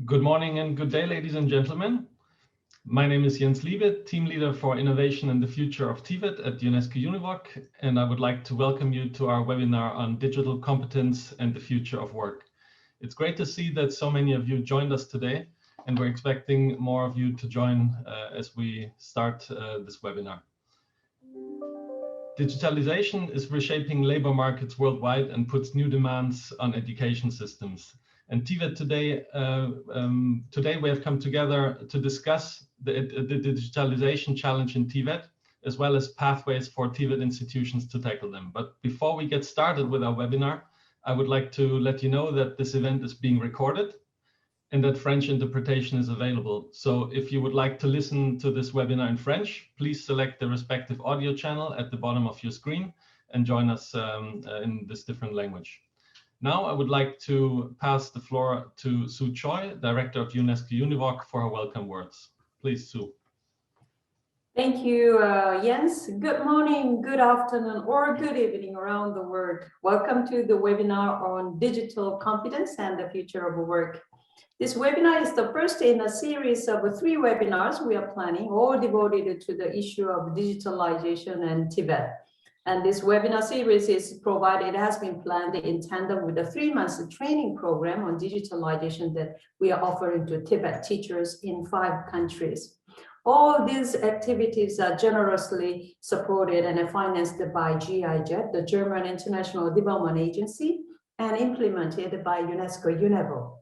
Good morning and good day, ladies and gentlemen. My name is Jens Liebe, Team Leader for Innovation and the Future of Tibet at UNESCO-UNEVOC, and I would like to welcome you to our webinar on digital competence and the future of work. It's great to see that so many of you joined us today, and we're expecting more of you to join as we start this webinar. Digitalization is reshaping labor markets worldwide and puts new demands on education systems. And Tvet today we have come together to discuss the digitalization challenge in Tibet, as well as pathways for Tibet institutions to tackle them. But before we get started with our webinar, I would like to let you know that this event is being recorded and that French interpretation is available. So if you would like to listen to this webinar in French, please select the respective audio channel at the bottom of your screen and join us in this different language. Now I would like to pass the floor to Choi, Director of UNESCO-UNEVOC, for her welcome words. Please, Sue. Thank you, Jens. Good morning, good afternoon, or good evening around the world. Welcome to the webinar on digital competence and the future of work. This webinar is the first in a series of 3 webinars we are planning, all devoted to the issue of digitalization and Tibet. And this webinar series has been planned in tandem with a 3-month training program on digitalization that we are offering to Tibet teachers in 5 countries. All these activities are generously supported and financed by GIZ, the German International Development Agency, and implemented by UNESCO-UNEVOC,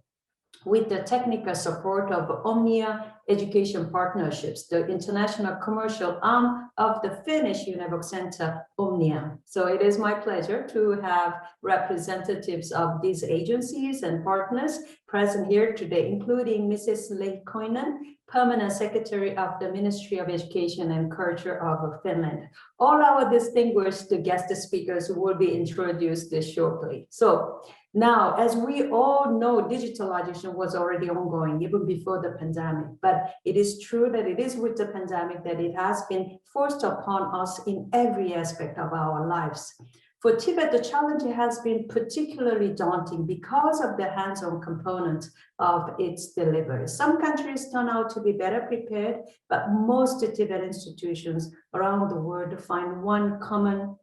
with the technical support of Omnia Education Partnerships, the international commercial arm of the Finnish UNEVOC Center, Omnia. So it is my pleasure to have representatives of these agencies and partners present here today, including Mrs. Leikkonen, Permanent Secretary of the Ministry of Education and Culture of Finland. All our distinguished guest speakers will be introduced shortly. So now, as we all know, digitalization was already ongoing even before the pandemic, but it is true that it is with the pandemic that it has been forced upon us in every aspect of our lives. For Tibet, the challenge has been particularly daunting because of the hands-on component of its delivery. Some countries turn out to be better prepared, but most Tibet institutions around the world find one common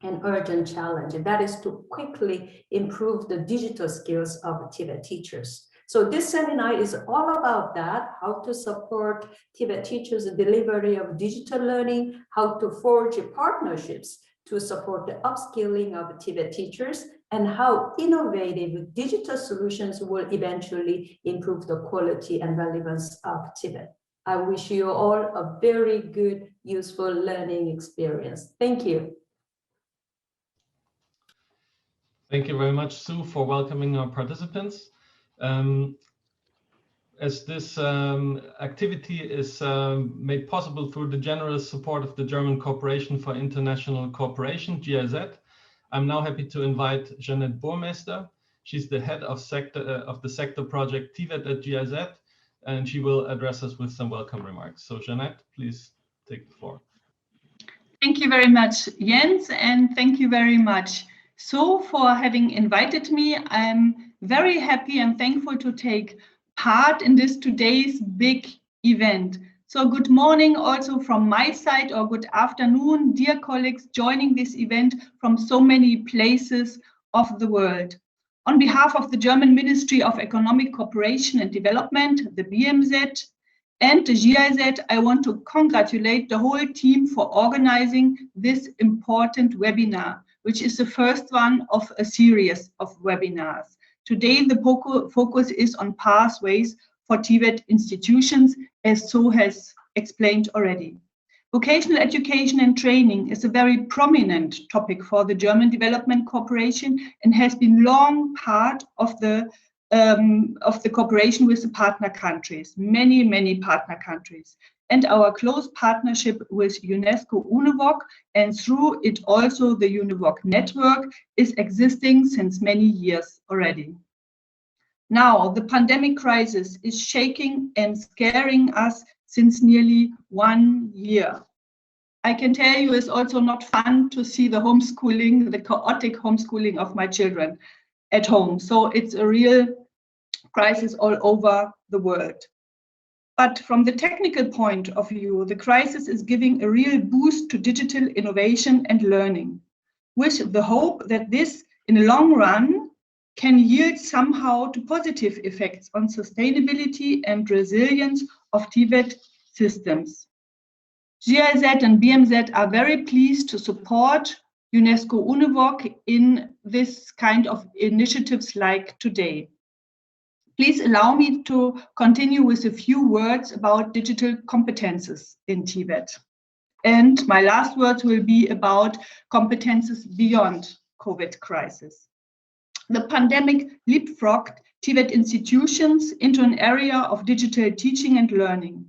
and urgent challenge, and that is to quickly improve the digital skills of Tibet teachers. So this seminar is all about that, how to support Tibet teachers' delivery of digital learning, how to forge partnerships to support the upskilling of Tibet teachers, and how innovative digital solutions will eventually improve the quality and relevance of Tibet. I wish you all a very good, useful learning experience. Thank you. Thank you very much, Sue, for welcoming our participants. As this activity is made possible through the generous support of the German Corporation for International Cooperation, GIZ, I'm now happy to invite Jeanette Burmeister. She's the head of the sector project Tvet at GIZ, and she will address us with some welcome remarks. So Jeanette, please take the floor. Thank you very much, Jens, and thank you very much, Sue, for having invited me. I'm very happy and thankful to take part in this today's big event. So good morning also from my side, or good afternoon, dear colleagues joining this event from so many places of the world. On behalf of the German Ministry of Economic Cooperation and Development, the BMZ, and the GIZ, I want to congratulate the whole team for organizing this important webinar, which is the first one of a series of webinars. Today, the focus is on pathways for Tibet institutions, as Sue has explained already. Vocational education and training is a very prominent topic for the German Development Cooperation and has been long part of the cooperation with the partner countries, many partner countries. And our close partnership with UNESCO-UNEVOC, and through it also the UNEVOC network, is existing since many years already. Now, the pandemic crisis is shaking and scaring us since nearly 1 year. I can tell you it's also not fun to see the homeschooling, the chaotic homeschooling of my children at home. So it's a real crisis all over the world. But from the technical point of view, the crisis is giving a real boost to digital innovation and learning, with the hope that this, in the long run, can yield somehow to positive effects on sustainability and resilience of Tibet systems. GIZ and BMZ are very pleased to support UNESCO-UNEVOC in this kind of initiatives like today. Please allow me to continue with a few words about digital competences in Tibet. And my last words will be about competences beyond COVID crisis. The pandemic leapfrogged Tibet institutions into an area of digital teaching and learning.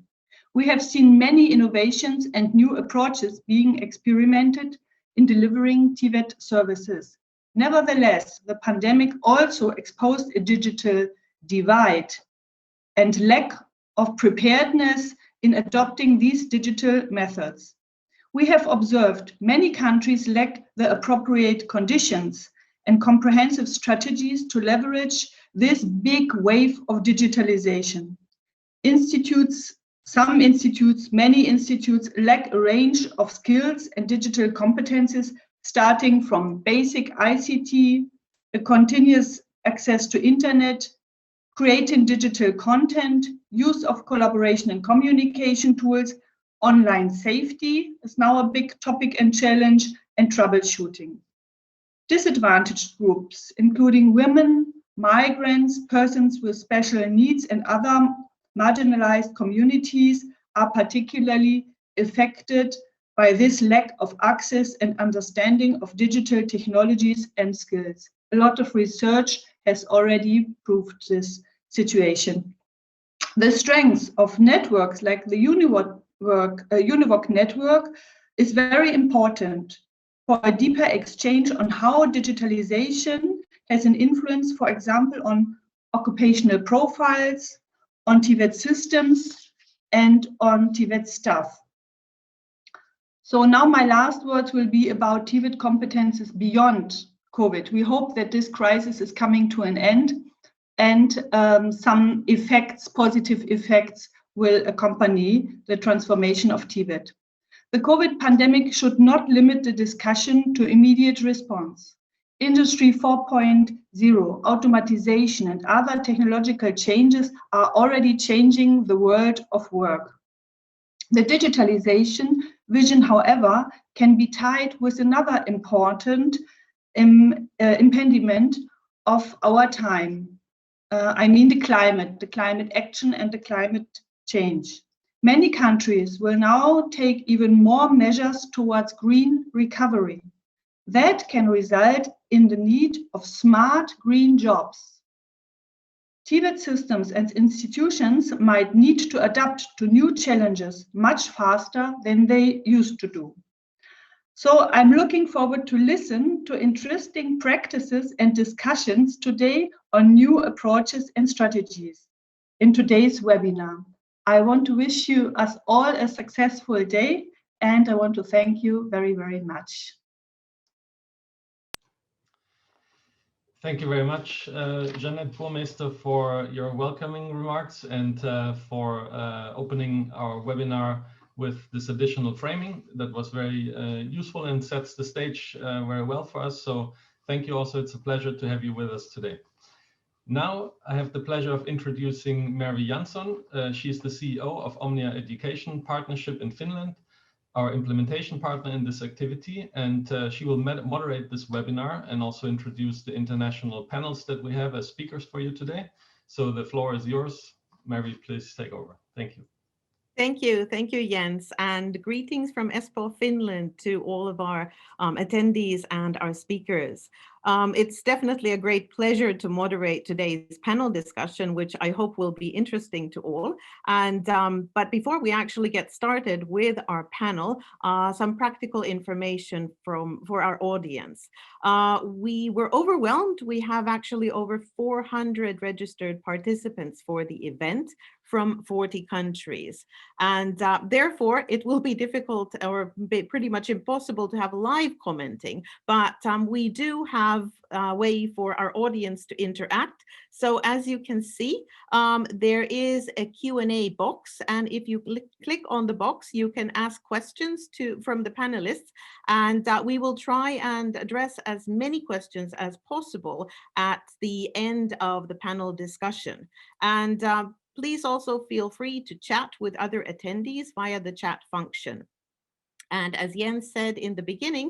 We have seen many innovations and new approaches being experimented in delivering Tibet services. Nevertheless, the pandemic also exposed a digital divide and lack of preparedness in adopting these digital methods. We have observed many countries lack the appropriate conditions and comprehensive strategies to leverage this big wave of digitalization. Many institutes lack a range of skills and digital competences, starting from basic ICT, a continuous access to internet, creating digital content, use of collaboration and communication tools, online safety is now a big topic and challenge, and troubleshooting. Disadvantaged groups, including women, migrants, persons with special needs, and other marginalized communities, are particularly affected by this lack of access and understanding of digital technologies and skills. A lot of research has already proved this situation. The strength of networks like the UNEVOC network is very important for a deeper exchange on how digitalization has an influence, for example, on occupational profiles, on Tibet systems, and on Tibet staff. So now my last words will be about Tibet competences beyond COVID. We hope that this crisis is coming to an end and some effects, positive effects, will accompany the transformation of Tibet. The COVID pandemic should not limit the discussion to immediate response. Industry 4.0, automatization, and other technological changes are already changing the world of work. The digitalization vision, however, can be tied with another important impediment of our time. I mean the climate action and the climate change. Many countries will now take even more measures towards green recovery. That can result in the need of smart green jobs. Tibet systems and institutions might need to adapt to new challenges much faster than they used to do. So I'm looking forward to listen to interesting practices and discussions today on new approaches and strategies in today's webinar. I want to wish us all a successful day, and I want to thank you very, very much. Thank you very much, Jeanette Burmeister, for your welcoming remarks and for opening our webinar with this additional framing. That was very useful and sets the stage very well for us. So thank you also. It's a pleasure to have you with us today. Now I have the pleasure of introducing Mervi Jansson. She's the CEO of Omnia Education Partnership in Finland, our implementation partner in this activity, and she will moderate this webinar and also introduce the international panels that we have as speakers for you today. So the floor is yours. Mervi, please take over. Thank you. Thank you, Jens, and greetings from Espoo, Finland to all of our attendees and our speakers. It's definitely a great pleasure to moderate today's panel discussion, which I hope will be interesting to all. And but before we actually get started with our panel, some practical information for our audience. We were overwhelmed. We have actually over 400 registered participants for the event from 40 countries. And therefore, it will be difficult or pretty much impossible to have live commenting, but we do have a way for our audience to interact. So as you can see, there is a Q&A box, and if you click on the box, you can ask questions from the panelists, and we will try and address as many questions as possible at the end of the panel discussion. And please also feel free to chat with other attendees via the chat function. And as Jens said in the beginning,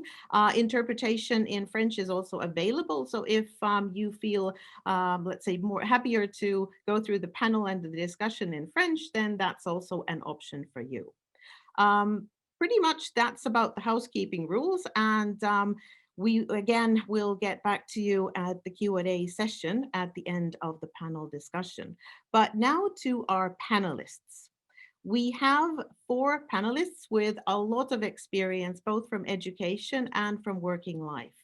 interpretation in French is also available. So if you feel, let's say, more happier to go through the panel and the discussion in French, then that's also an option for you. Pretty much that's about the housekeeping rules. And we, again, will get back to you at the Q&A session at the end of the panel discussion. But now to our panelists. We have 4 panelists with a lot of experience, both from education and from working life.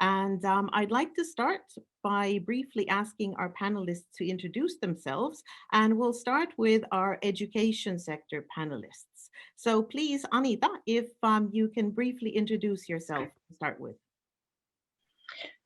And I'd like to start by briefly asking our panelists to introduce themselves, and we'll start with our education sector panelists. So please, Anita, if you can briefly introduce yourself to start with.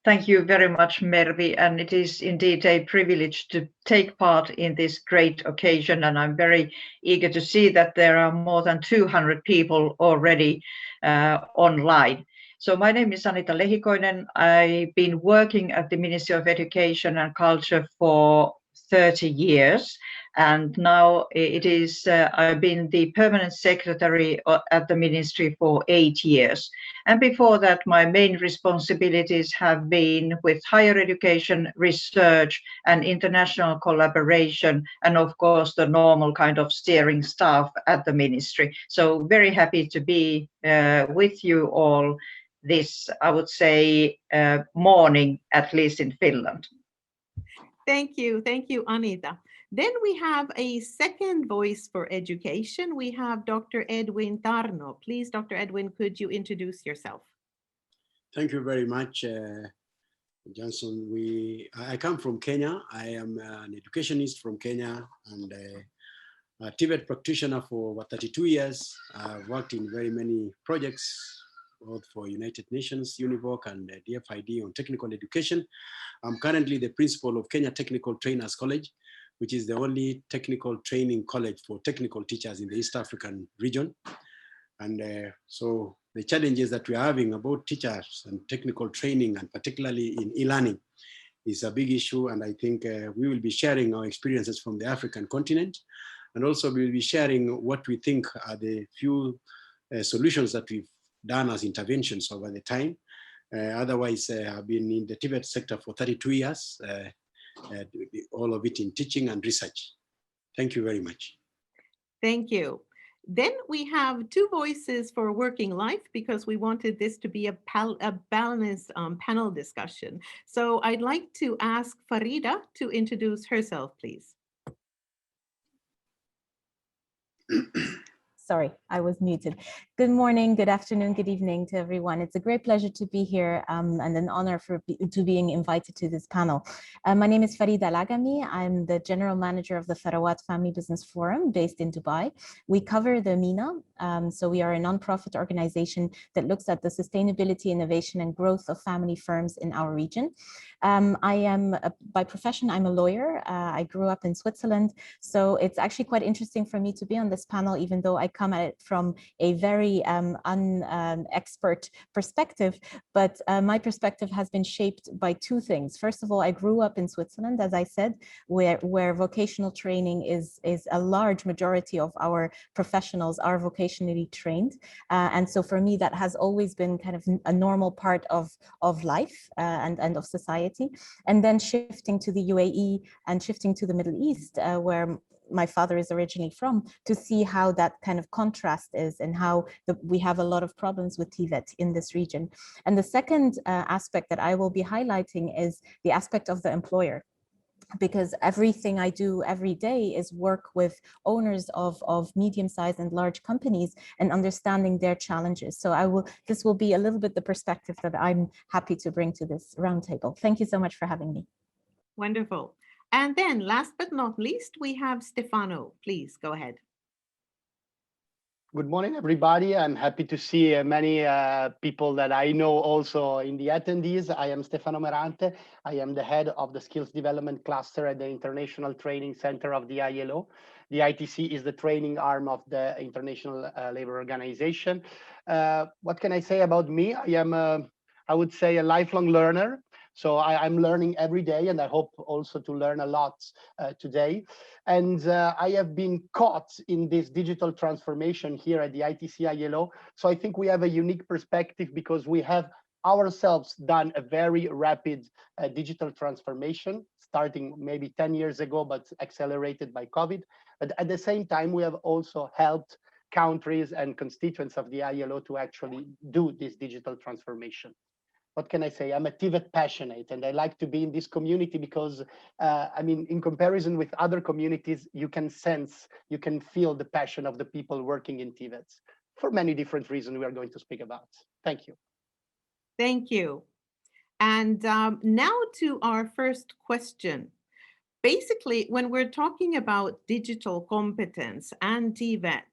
Thank you very much, Mervi, and it is indeed a privilege to take part in this great occasion, and I'm very eager to see that there are more than 200 people already online. So my name is Anita Lehikoinen. I've been working at the Ministry of Education and Culture for 30 years, and now it is I've been the permanent secretary at the ministry for 8 years. And before that, my main responsibilities have been with higher education, research, and international collaboration, and of course the normal kind of steering staff at the ministry. So very happy to be with you all this, I would say, morning, at least in Finland. Thank you, Anita. Then we have a second voice for education. We have Dr. Edwin Tarno. Please, Dr. Edwin, could you introduce yourself? Thank you very much, Johnson. I come from Kenya. I am an educationist from Kenya and a Tibet practitioner for over 32 years. I've worked in very many projects, both for United Nations, UNEVOC, and DFID on technical education. I'm currently the principal of Kenya Technical Trainers College, which is the only technical training college for technical teachers in the East African region. And so the challenges that we are having about teachers and technical training, and particularly in e-learning, is a big issue. And I think we will be sharing our experiences from the African continent. And also we will be sharing what we think are the few solutions that we've done as interventions over the time. Otherwise, I've been in the Tibet sector for 32 years, all of it in teaching and research. Thank you very much. Thank you. Then we have 2 voices for working life, because we wanted this to be a balanced panel discussion. So I'd like to ask Farida to introduce herself, please. Sorry, I was muted. Good morning, good afternoon, good evening to everyone. It's a great pleasure to be here and an honor to being invited to this panel. My name is Farida Lagami. I'm the general manager of the Thabet Family Business Forum based in Dubai. We cover the MENA. So we are a nonprofit organization that looks at the sustainability, innovation, and growth of family firms in our region. I am, by profession, I'm a lawyer. I grew up in Switzerland. So it's actually quite interesting for me to be on this panel, even though I come at it from a very expert perspective. But my perspective has been shaped by 2 things. First of all, I grew up in Switzerland, as I said, where vocational training is a large majority of our professionals are vocationally trained. And so for me, that has always been kind of a normal part of life and of society. And then shifting to the UAE and shifting to the Middle East, where my father is originally from, to see how that kind of contrast is and how we have a lot of problems with Tvet in this region. And the second aspect that I will be highlighting is the aspect of the employer, because everything I do every day is work with owners of medium-sized and large companies and understanding their challenges. So this will be a little bit the perspective that I'm happy to bring to this roundtable. Thank you so much for having me. Wonderful. And then last but not least, we have Stefano. Please go ahead. Good morning, everybody. I'm happy to see many people that I know also in the attendees. I am Stefano Merante. I am the head of the Skills Development Cluster at the International Training Center of the ILO. The ITC is the training arm of the International Labour Organization. What can I say about me? I am, I would say, a lifelong learner. So I'm learning every day, and I hope also to learn a lot today. And I have been caught in this digital transformation here at the ITC ILO. So I think we have a unique perspective because we have ourselves done a very rapid digital transformation, starting maybe 10 years ago, but accelerated by COVID. But at the same time, we have also helped countries and constituents of the ILO to actually do this digital transformation. What can I say? I'm a Tibet passionate, and I like to be in this community because, I mean, in comparison with other communities, you can sense, you can feel the passion of the people working in Tibet for many different reasons we are going to speak about. Thank you. Thank you. And now to our first question. Basically, when we're talking about digital competence and Tvet,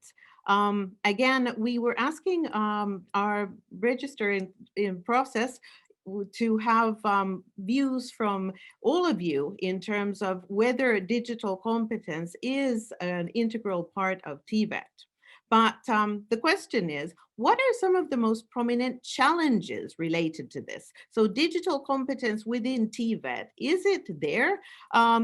again, we were asking our register in process to have views from all of you in terms of whether digital competence is an integral part of Tvet. But the question is, what are some of the most prominent challenges related to this? So digital competence within Tvet, is it there?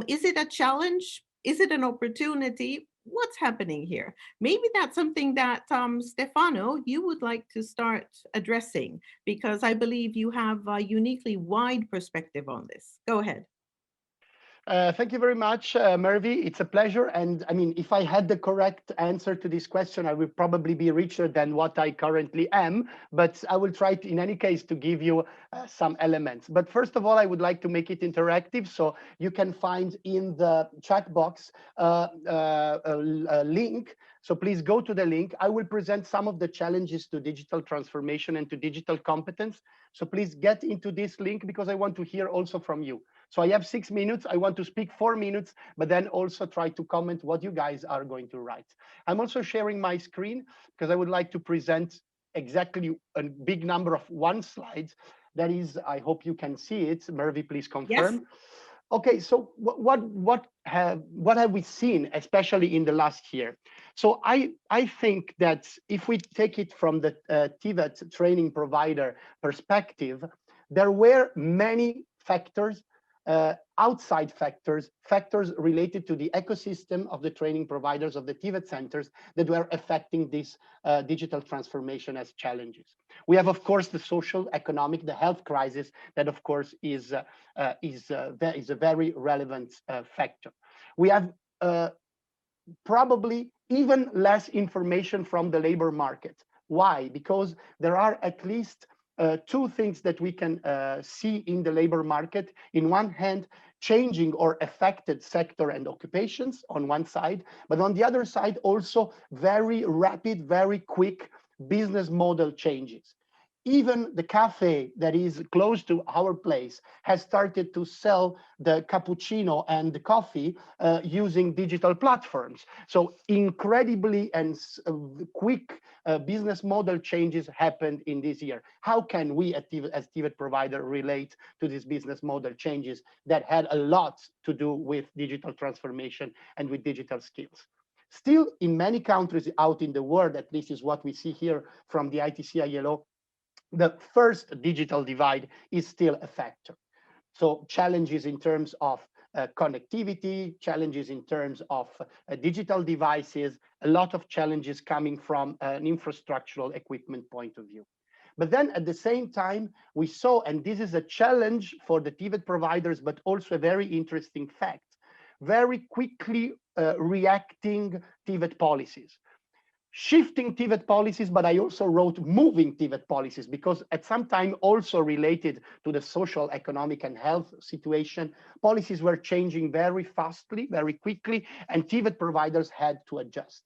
Is it a challenge? Is it an opportunity? What's happening here? Maybe that's something that Stefano, you would like to start addressing, because I believe you have a uniquely wide perspective on this. Go ahead. Thank you very much, Mervi. It's a pleasure. And I mean, if I had the correct answer to this question, I would probably be richer than what I currently am. But I will try to, in any case, to give you some elements. But first of all, I would like to make it interactive. So you can find in the chat box a link. So please go to the link. I will present some of the challenges to digital transformation and to digital competence. So please get into this link because I want to hear also from you. So I have 6 minutes. I want to speak 4 minutes, but then also try to comment what you guys are going to write. I'm also sharing my screen because I would like to present exactly a big number of one slide. That is, I hope you can see it. Mervi, please confirm. Yes. Okay, so what have we seen, especially in the last year? So I think that if we take it from the Tibet training provider perspective, there were many factors, outside factors related to the ecosystem of the training providers of the Tibet centers that were affecting this digital transformation as challenges. We have, of course, the social, economic, the health crisis that, of course, is a very relevant factor. We have probably even less information from the labor market. Why? Because there are at least two things that we can see in the labor market. In one hand, changing or affected sector and occupations on one side, but on the other side, also very rapid, very quick business model changes. Even the cafe that is close to our place has started to sell the cappuccino and the coffee using digital platforms. So incredibly and quick business model changes happened in this year. How can we as Tibet provider relate to these business model changes that had a lot to do with digital transformation and with digital skills? Still, in many countries out in the world, at least is what we see here from the ITC ILO, the first digital divide is still a factor. So challenges in terms of connectivity, challenges in terms of digital devices, a lot of challenges coming from an infrastructural equipment point of view. But then at the same time, we saw, and this is a challenge for the Tibet providers, but also a very interesting fact, very quickly reacting Tibet policies. Shifting Tibet policies, but I also wrote moving Tibet policies because at some time also related to the social, economic, and health situation, policies were changing very fastly, very quickly, and Tibet providers had to adjust.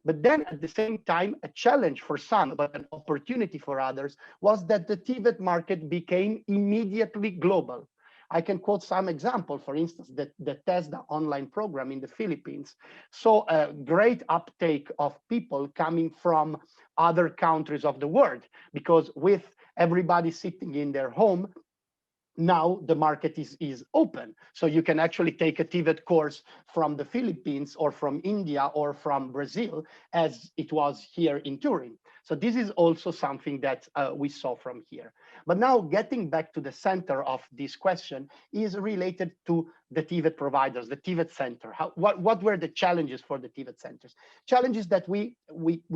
But then at the same time, a challenge for some, but an opportunity for others, was that the Tibet market became immediately global. I can quote some example. For instance, the TESDA online program in the Philippines saw a great uptake of people coming from other countries of the world, because with everybody sitting in their home, now the market is open. So you can actually take a Tibet course from the Philippines or from India or from Brazil, as it was here in Turin. So this is also something that we saw from here. But now getting back to the center of this question is related to the Tibet providers, the Tibet Center. What were the challenges for the Tibet centers? Challenges that we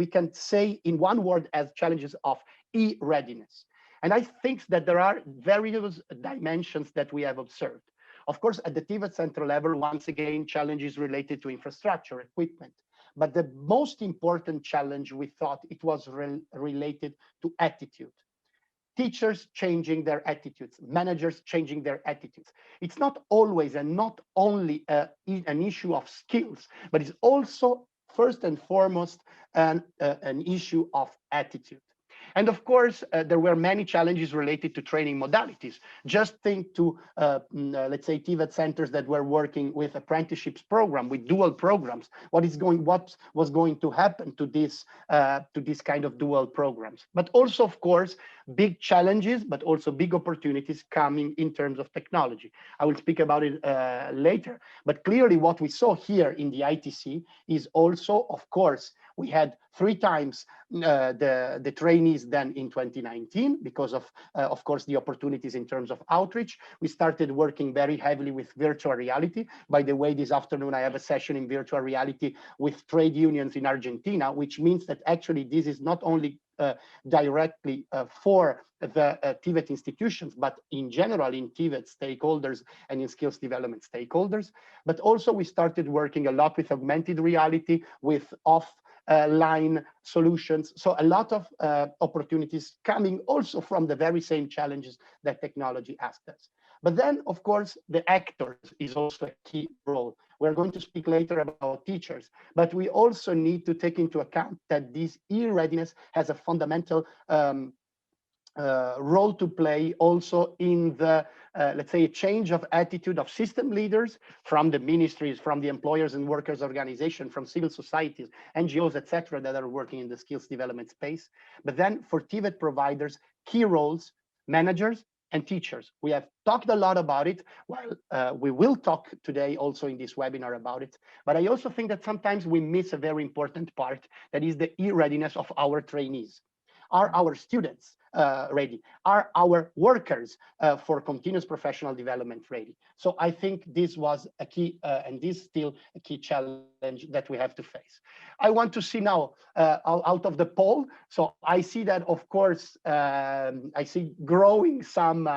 can say in one word as challenges of e-readiness. And I think that there are various dimensions that we have observed. Of course, at the Tibet Center level, once again, challenges related to infrastructure, equipment. But the most important challenge, we thought, it was related to attitude. Teachers changing their attitudes, managers changing their attitudes. It's not always and not only an issue of skills, but it's also first and foremost an issue of attitude. And of course, there were many challenges related to training modalities. Just think to, let's say, Tibet centers that were working with apprenticeships program, with dual programs. What was going to happen to this kind of dual programs? But also, of course, big challenges, but also big opportunities coming in terms of technology. I will speak about it later. But clearly, what we saw here in the ITC is also, of course, we had 3 times the trainees than in 2019 because of course, the opportunities in terms of outreach. We started working very heavily with virtual reality. By the way, this afternoon, I have a session in virtual reality with trade unions in Argentina, which means that actually this is not only directly for the Tibet institutions, but in general in Tibet stakeholders and in skills development stakeholders. But also we started working a lot with augmented reality, with offline solutions. So a lot of opportunities coming also from the very same challenges that technology asked us. But then, of course, the actors is also a key role. We're going to speak later about teachers, but we also need to take into account that this e-readiness has a fundamental role to play also in the, let's say, a change of attitude of system leaders from the ministries, from the employers and workers organization, from civil societies, NGOs, etc., that are working in the skills development space. But then for Tibet providers, key roles, managers, and teachers. We have talked a lot about it. Well, we will talk today also in this webinar about it. But I also think that sometimes we miss a very important part, that is the e-readiness of our trainees. Are our students ready? Are our workers for continuous professional development ready? So I think this was a key, and this is still a key challenge that we have to face. I want to see now out of the poll. So I see that, of course, I see growing some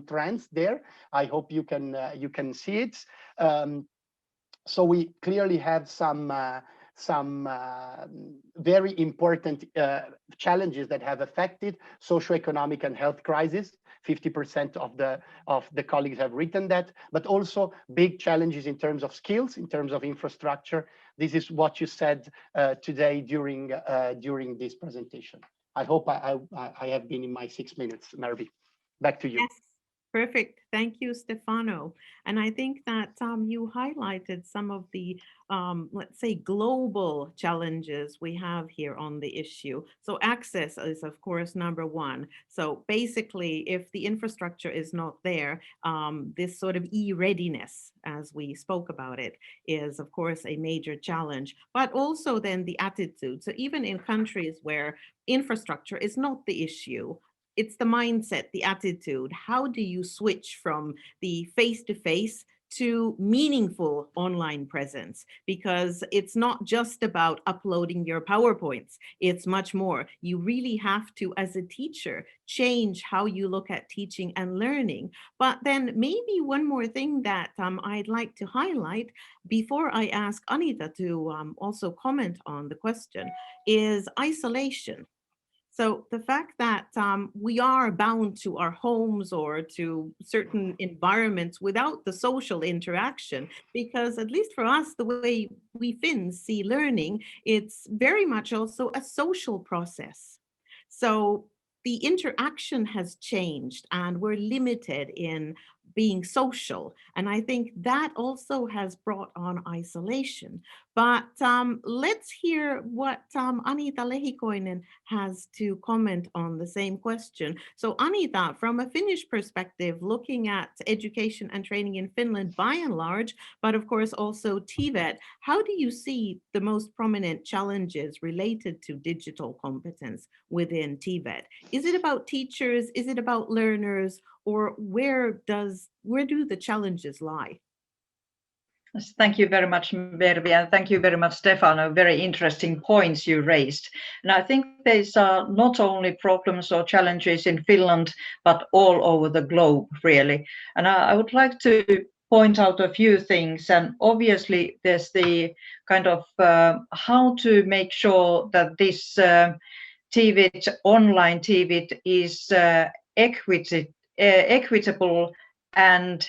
trends there. I hope you can see it. So we clearly have some very important challenges that have affected socioeconomic and health crisis. 50% of the colleagues have written that, but also big challenges in terms of skills, in terms of infrastructure. This is what you said today during this presentation. I hope I have been in my 6 minutes, Mervi. Back to you. Yes. Perfect. Thank you, Stefano. And I think that you highlighted some of the, let's say, global challenges we have here on the issue. So access is, of course, number one. So basically, if the infrastructure is not there, this sort of e-readiness, as we spoke about it, is, of course, a major challenge. But also then the attitude. So even in countries where infrastructure is not the issue, it's the mindset, the attitude. How do you switch from the face-to-face to meaningful online presence? Because it's not just about uploading your PowerPoints. It's much more. You really have to, as a teacher, change how you look at teaching and learning. But then maybe one more thing that I'd like to highlight before I ask Anita to also comment on the question is isolation. So the fact that we are bound to our homes or to certain environments without the social interaction, because at least for us, the way we Finns see learning, it's very much also a social process. So the interaction has changed and we're limited in being social. And I think that also has brought on isolation. But let's hear what Anita Lehikoinen has to comment on the same question. So Anita, from a Finnish perspective, looking at education and training in Finland by and large, but of course also Tibet, how do you see the most prominent challenges related to digital competence within Tibet? Is it about teachers? Is it about learners? Or where do the challenges lie? Yes, thank you very much, Mervi, and thank you very much, Stefano. Very interesting points you raised. And I think these are not only problems or challenges in Finland, but all over the globe, really. And I would like to point out a few things. And obviously, there's the kind of how to make sure that this Tvet, online Tvet is equitable, and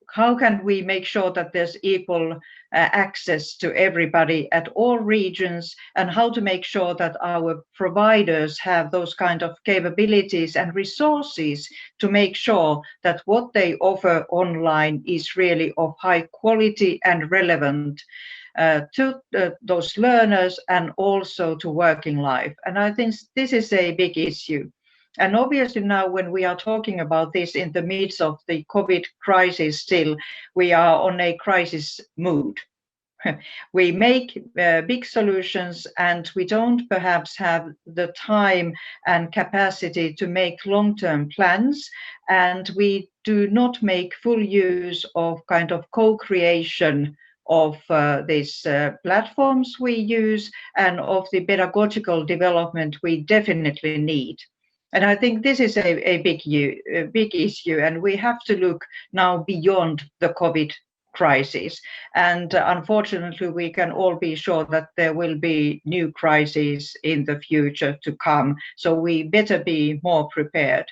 how can we make sure that there's equal access to everybody at all regions, and how to make sure that our providers have those kind of capabilities and resources to make sure that what they offer online is really of high quality and relevant to those learners and also to working life. And I think this is a big issue. And obviously now when we are talking about this in the midst of the COVID crisis still, we are on a crisis mood. We make big solutions and we don't perhaps have the time and capacity to make long-term plans, and we do not make full use of kind of co-creation of these platforms we use and of the pedagogical development we definitely need. And I think this is a big issue, and we have to look now beyond the COVID crisis. And unfortunately, we can all be sure that there will be new crises in the future to come. So we better be more prepared.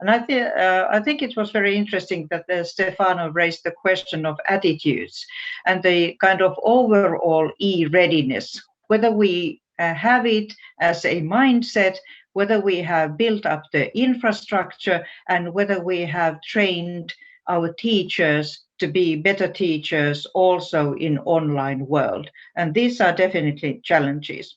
And I think it was very interesting that Stefano raised the question of attitudes and the kind of overall e-readiness, whether we have it as a mindset, whether we have built up the infrastructure, and whether we have trained our teachers to be better teachers also in online world. And these are definitely challenges.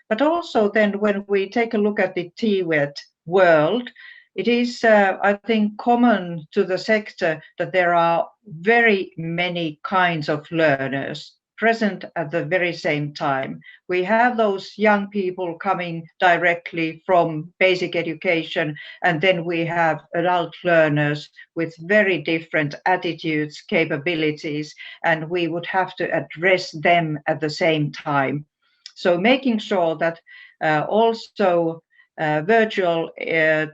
But also then when we take a look at the Tvet world, it is, I think, common to the sector that there are very many kinds of learners present at the very same time. We have those young people coming directly from basic education, and then we have adult learners with very different attitudes, capabilities, and we would have to address them at the same time. So making sure that also virtual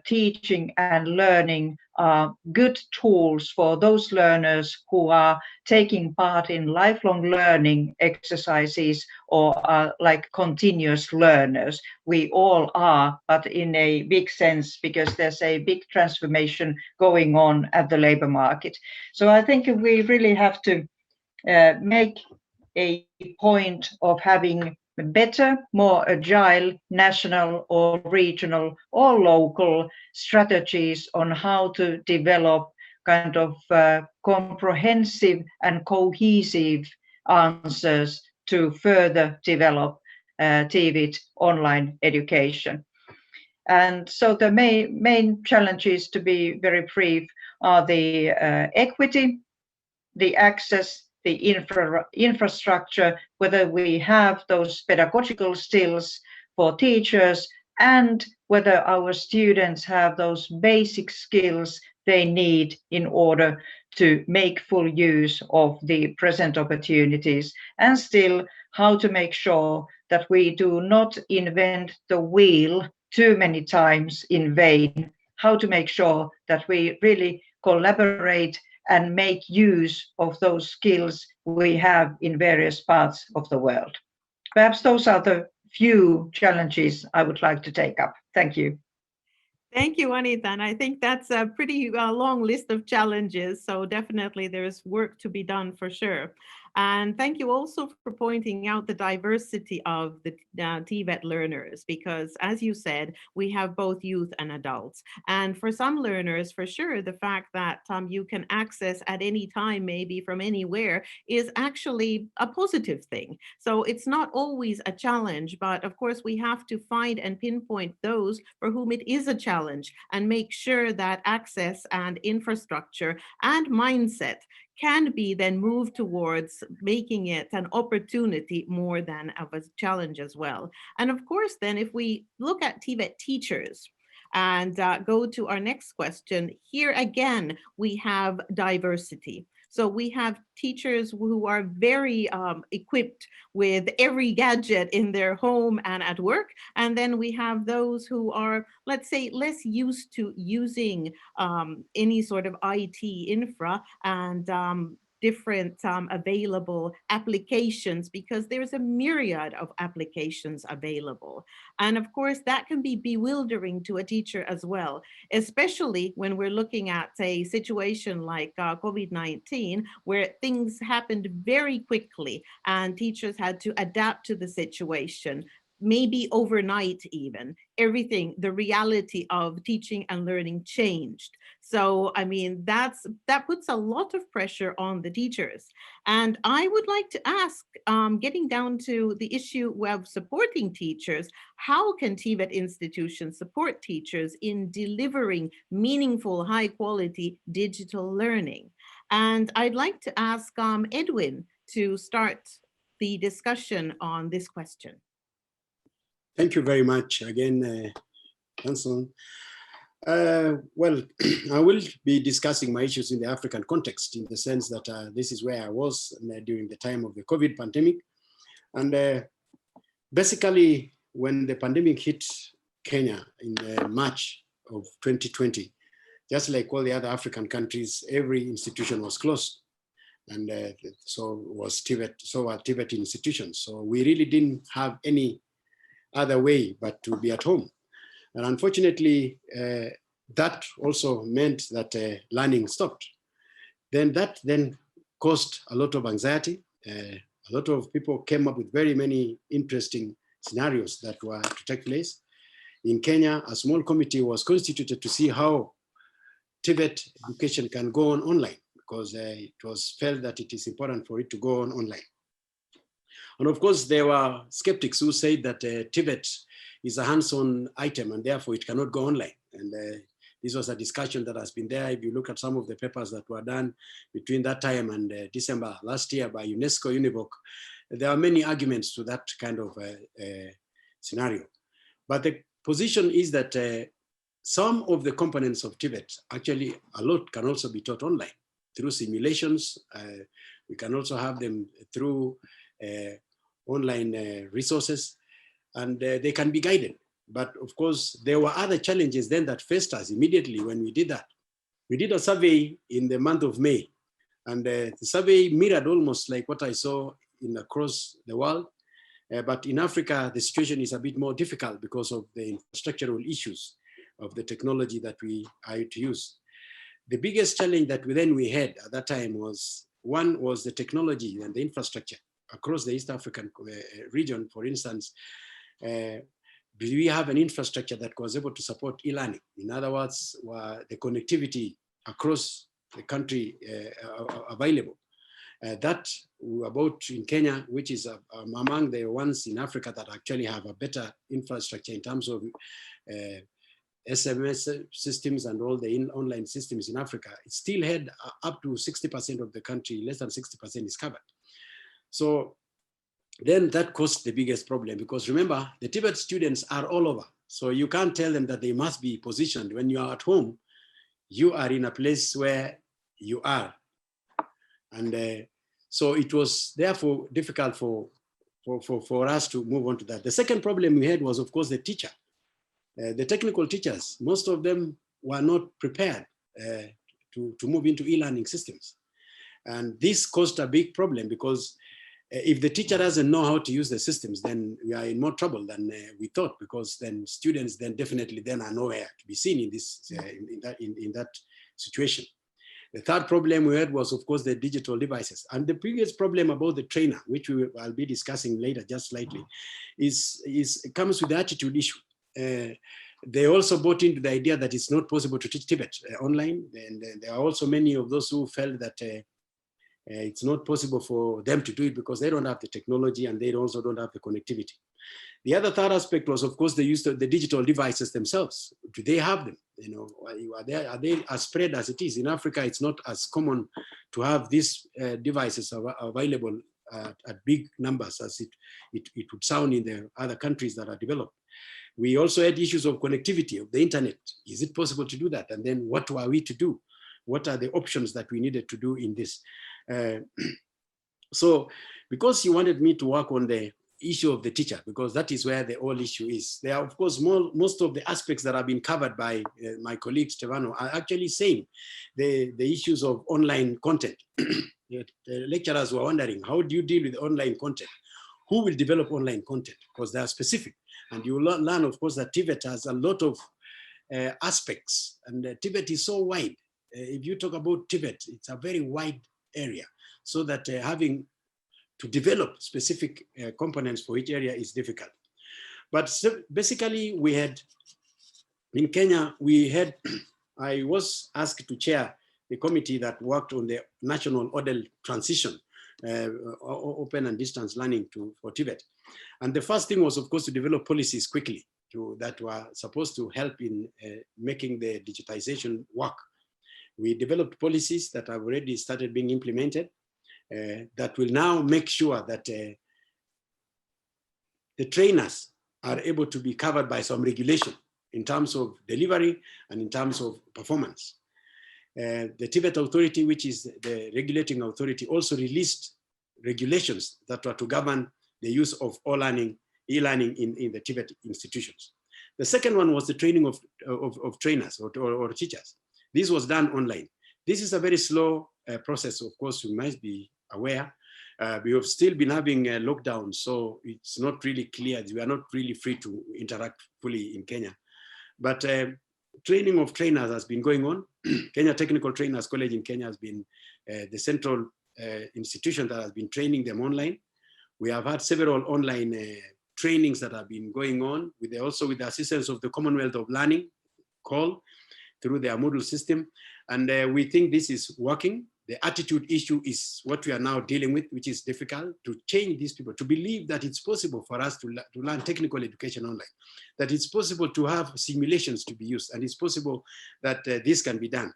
teaching and learning are good tools for those learners who are taking part in lifelong learning exercises or are like continuous learners. We all are, but in a big sense, because there's a big transformation going on at the labor market. So I think we really have to make a point of having better, more agile national or regional or local strategies on how to develop kind of comprehensive and cohesive answers to further develop Tvet online education. And so the main challenges, to be very brief, are the equity, the access, the infrastructure, whether we have those pedagogical skills for teachers, and whether our students have those basic skills they need in order to make full use of the present opportunities, and still how to make sure that we do not invent the wheel too many times in vain, how to make sure that we really collaborate and make use of those skills we have in various parts of the world. Perhaps those are the few challenges I would like to take up. Thank you. Thank you, Anita. And I think that's a pretty long list of challenges. So definitely there's work to be done for sure. And thank you also for pointing out the diversity of the Tvet learners, because as you said, we have both youth and adults. And for some learners, for sure, the fact that you can access at any time, maybe from anywhere, is actually a positive thing. So it's not always a challenge, but of course we have to find and pinpoint those for whom it is a challenge and make sure that access and infrastructure and mindset can be then moved towards making it an opportunity more than of a challenge as well. And of course, then if we look at Tibet teachers and go to our next question, here again, we have diversity. So we have teachers who are very equipped with every gadget in their home and at work. And then we have those who are, let's say, less used to using any sort of IT infra and different available applications, because there's a myriad of applications available. And of course, that can be bewildering to a teacher as well, especially when we're looking at a situation like COVID-19, where things happened very quickly and teachers had to adapt to the situation. Maybe overnight even, everything, the reality of teaching and learning changed. So, I mean, that puts a lot of pressure on the teachers. And I would like to ask, getting down to the issue of supporting teachers, how can Tibet institutions support teachers in delivering meaningful, high quality digital learning? And I'd like to ask Edwin to start the discussion on this question. Thank you very much again, Hanson. Well, I will be discussing my issues in the African context, in the sense that this is where I was during the time of the COVID pandemic. And basically, when the pandemic hit Kenya in March of 2020, just like all the other African countries, every institution was closed. And so was Tibet, so were Tibet institutions. So we really didn't have any other way but to be at home. And unfortunately, that also meant that learning stopped. That caused a lot of anxiety. A lot of people came up with very many interesting scenarios that were to take place. In Kenya, a small committee was constituted to see how Tibet education can go on online, because it was felt that it is important for it to go on online. And of course, there were skeptics who said that Tibet is a hands-on item and therefore it cannot go online. And this was a discussion that has been there. If you look at some of the papers that were done between that time and December last year by UNESCO-UNEVOC, there are many arguments to that kind of scenario. But the position is that some of the components of Tibet, actually a lot can also be taught online through simulations. We can also have them through online resources, and they can be guided. But of course, there were other challenges then that faced us immediately when we did that. We did a survey in the month of May, and the survey mirrored almost like what I saw across the world. But in Africa, the situation is a bit more difficult because of the infrastructural issues of the technology that we are to use. The biggest challenge that we had at that time was, one was the technology and the infrastructure across the East African region. For instance, do we have an infrastructure that was able to support e-learning? In other words, the connectivity across the country available? That about in Kenya, which is among the ones in Africa that actually have a better infrastructure in terms of SMS systems and all the online systems in Africa, it still had up to 60% of the country, less than 60% is covered. So then that caused the biggest problem, because remember, the Tibet students are all over. So you can't tell them that they must be positioned. When you are at home, you are in a place where you are. And so it was therefore difficult for us to move on to that. The second problem we had was, of course, the teacher. The technical teachers, most of them were not prepared to move into e-learning systems. And this caused a big problem, because if the teacher doesn't know how to use the systems, then we are in more trouble than we thought, because then students then definitely then are nowhere to be seen in this in that situation. The third problem we had was, of course, the digital devices. And the previous problem about the trainer, which I'll be discussing later just slightly, it comes with the attitude issue. They also bought into the idea that it's not possible to teach Tibet online. And there are also many of those who felt that it's not possible for them to do it because they don't have the technology and they also don't have the connectivity. The other third aspect was, of course, the use of the digital devices themselves. Do they have them? You know, are they as spread as it is? In Africa, it's not as common to have these devices available at big numbers as it would sound in the other countries that are developed. We also had issues of connectivity of the internet. Is it possible to do that? And then what are we to do? What are the options that we needed to do in this? So because you wanted me to work on the issue of the teacher, because that is where the whole issue is. There are, of course, most of the aspects that have been covered by my colleague Stefano are actually saying the issues of online content. The lecturers were wondering, how do you deal with online content? Who will develop online content? Because they are specific. And you will learn, of course, that Tibet has a lot of aspects, and Tibet is so wide. If you talk about Tibet, it's a very wide area, so that having to develop specific components for each area is difficult. But so basically, we had, in Kenya, I was asked to chair the committee that worked on the national model transition, open and distance learning for Tibet. And the first thing was, of course, to develop policies quickly that were supposed to help in making the digitization work. We developed policies that have already started being implemented that will now make sure that the trainers are able to be covered by some regulation in terms of delivery and in terms of performance. The Tibet Authority, which is the regulating authority, also released regulations that were to govern the use of e-learning in the Tibet institutions. The second one was the training of trainers or teachers. This was done online. This is a very slow process, of course, you might be aware. We have still been having a lockdown, so it's not really clear. We are not really free to interact fully in Kenya. But training of trainers has been going on. Kenya Technical Trainers College in Kenya has been the central institution that has been training them online. We have had several online trainings that have been going on, also with the assistance of the Commonwealth of Learning, COL, through their Moodle system. And we think this is working. The attitude issue is what we are now dealing with, which is difficult to change these people, to believe that it's possible for us to learn technical education online, that it's possible to have simulations to be used, and it's possible that this can be done.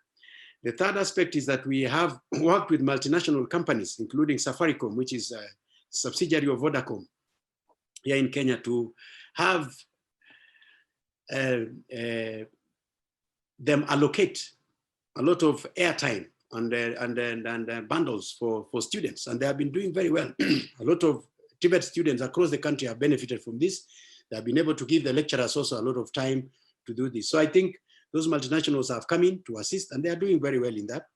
The third aspect is that we have worked with multinational companies, including Safaricom, which is a subsidiary of Vodacom here in Kenya, to have them allocate a lot of airtime and bundles for students, and they have been doing very well. A lot of Tibet students across the country have benefited from this. They have been able to give the lecturers also a lot of time to do this. So I think those multinationals have come in to assist, and they are doing very well in that.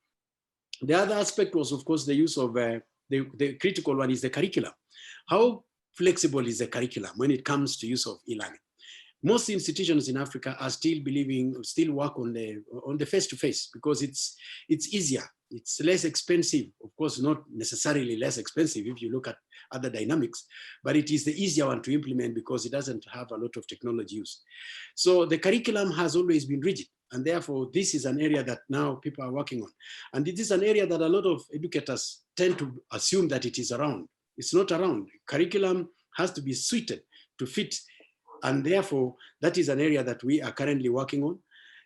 The other aspect was, of course, the use of the critical one is the curriculum. How flexible is the curriculum when it comes to use of e-learning? Most institutions in Africa are still work on the face-to-face because it's easier, it's less expensive. Of course, not necessarily less expensive if you look at other dynamics, but it is the easier one to implement because it doesn't have a lot of technology use. So the curriculum has always been rigid, and therefore this is an area that now people are working on. And it is an area that a lot of educators tend to assume that it is around. It's not around. Curriculum has to be suited to fit. And therefore, that is an area that we are currently working on.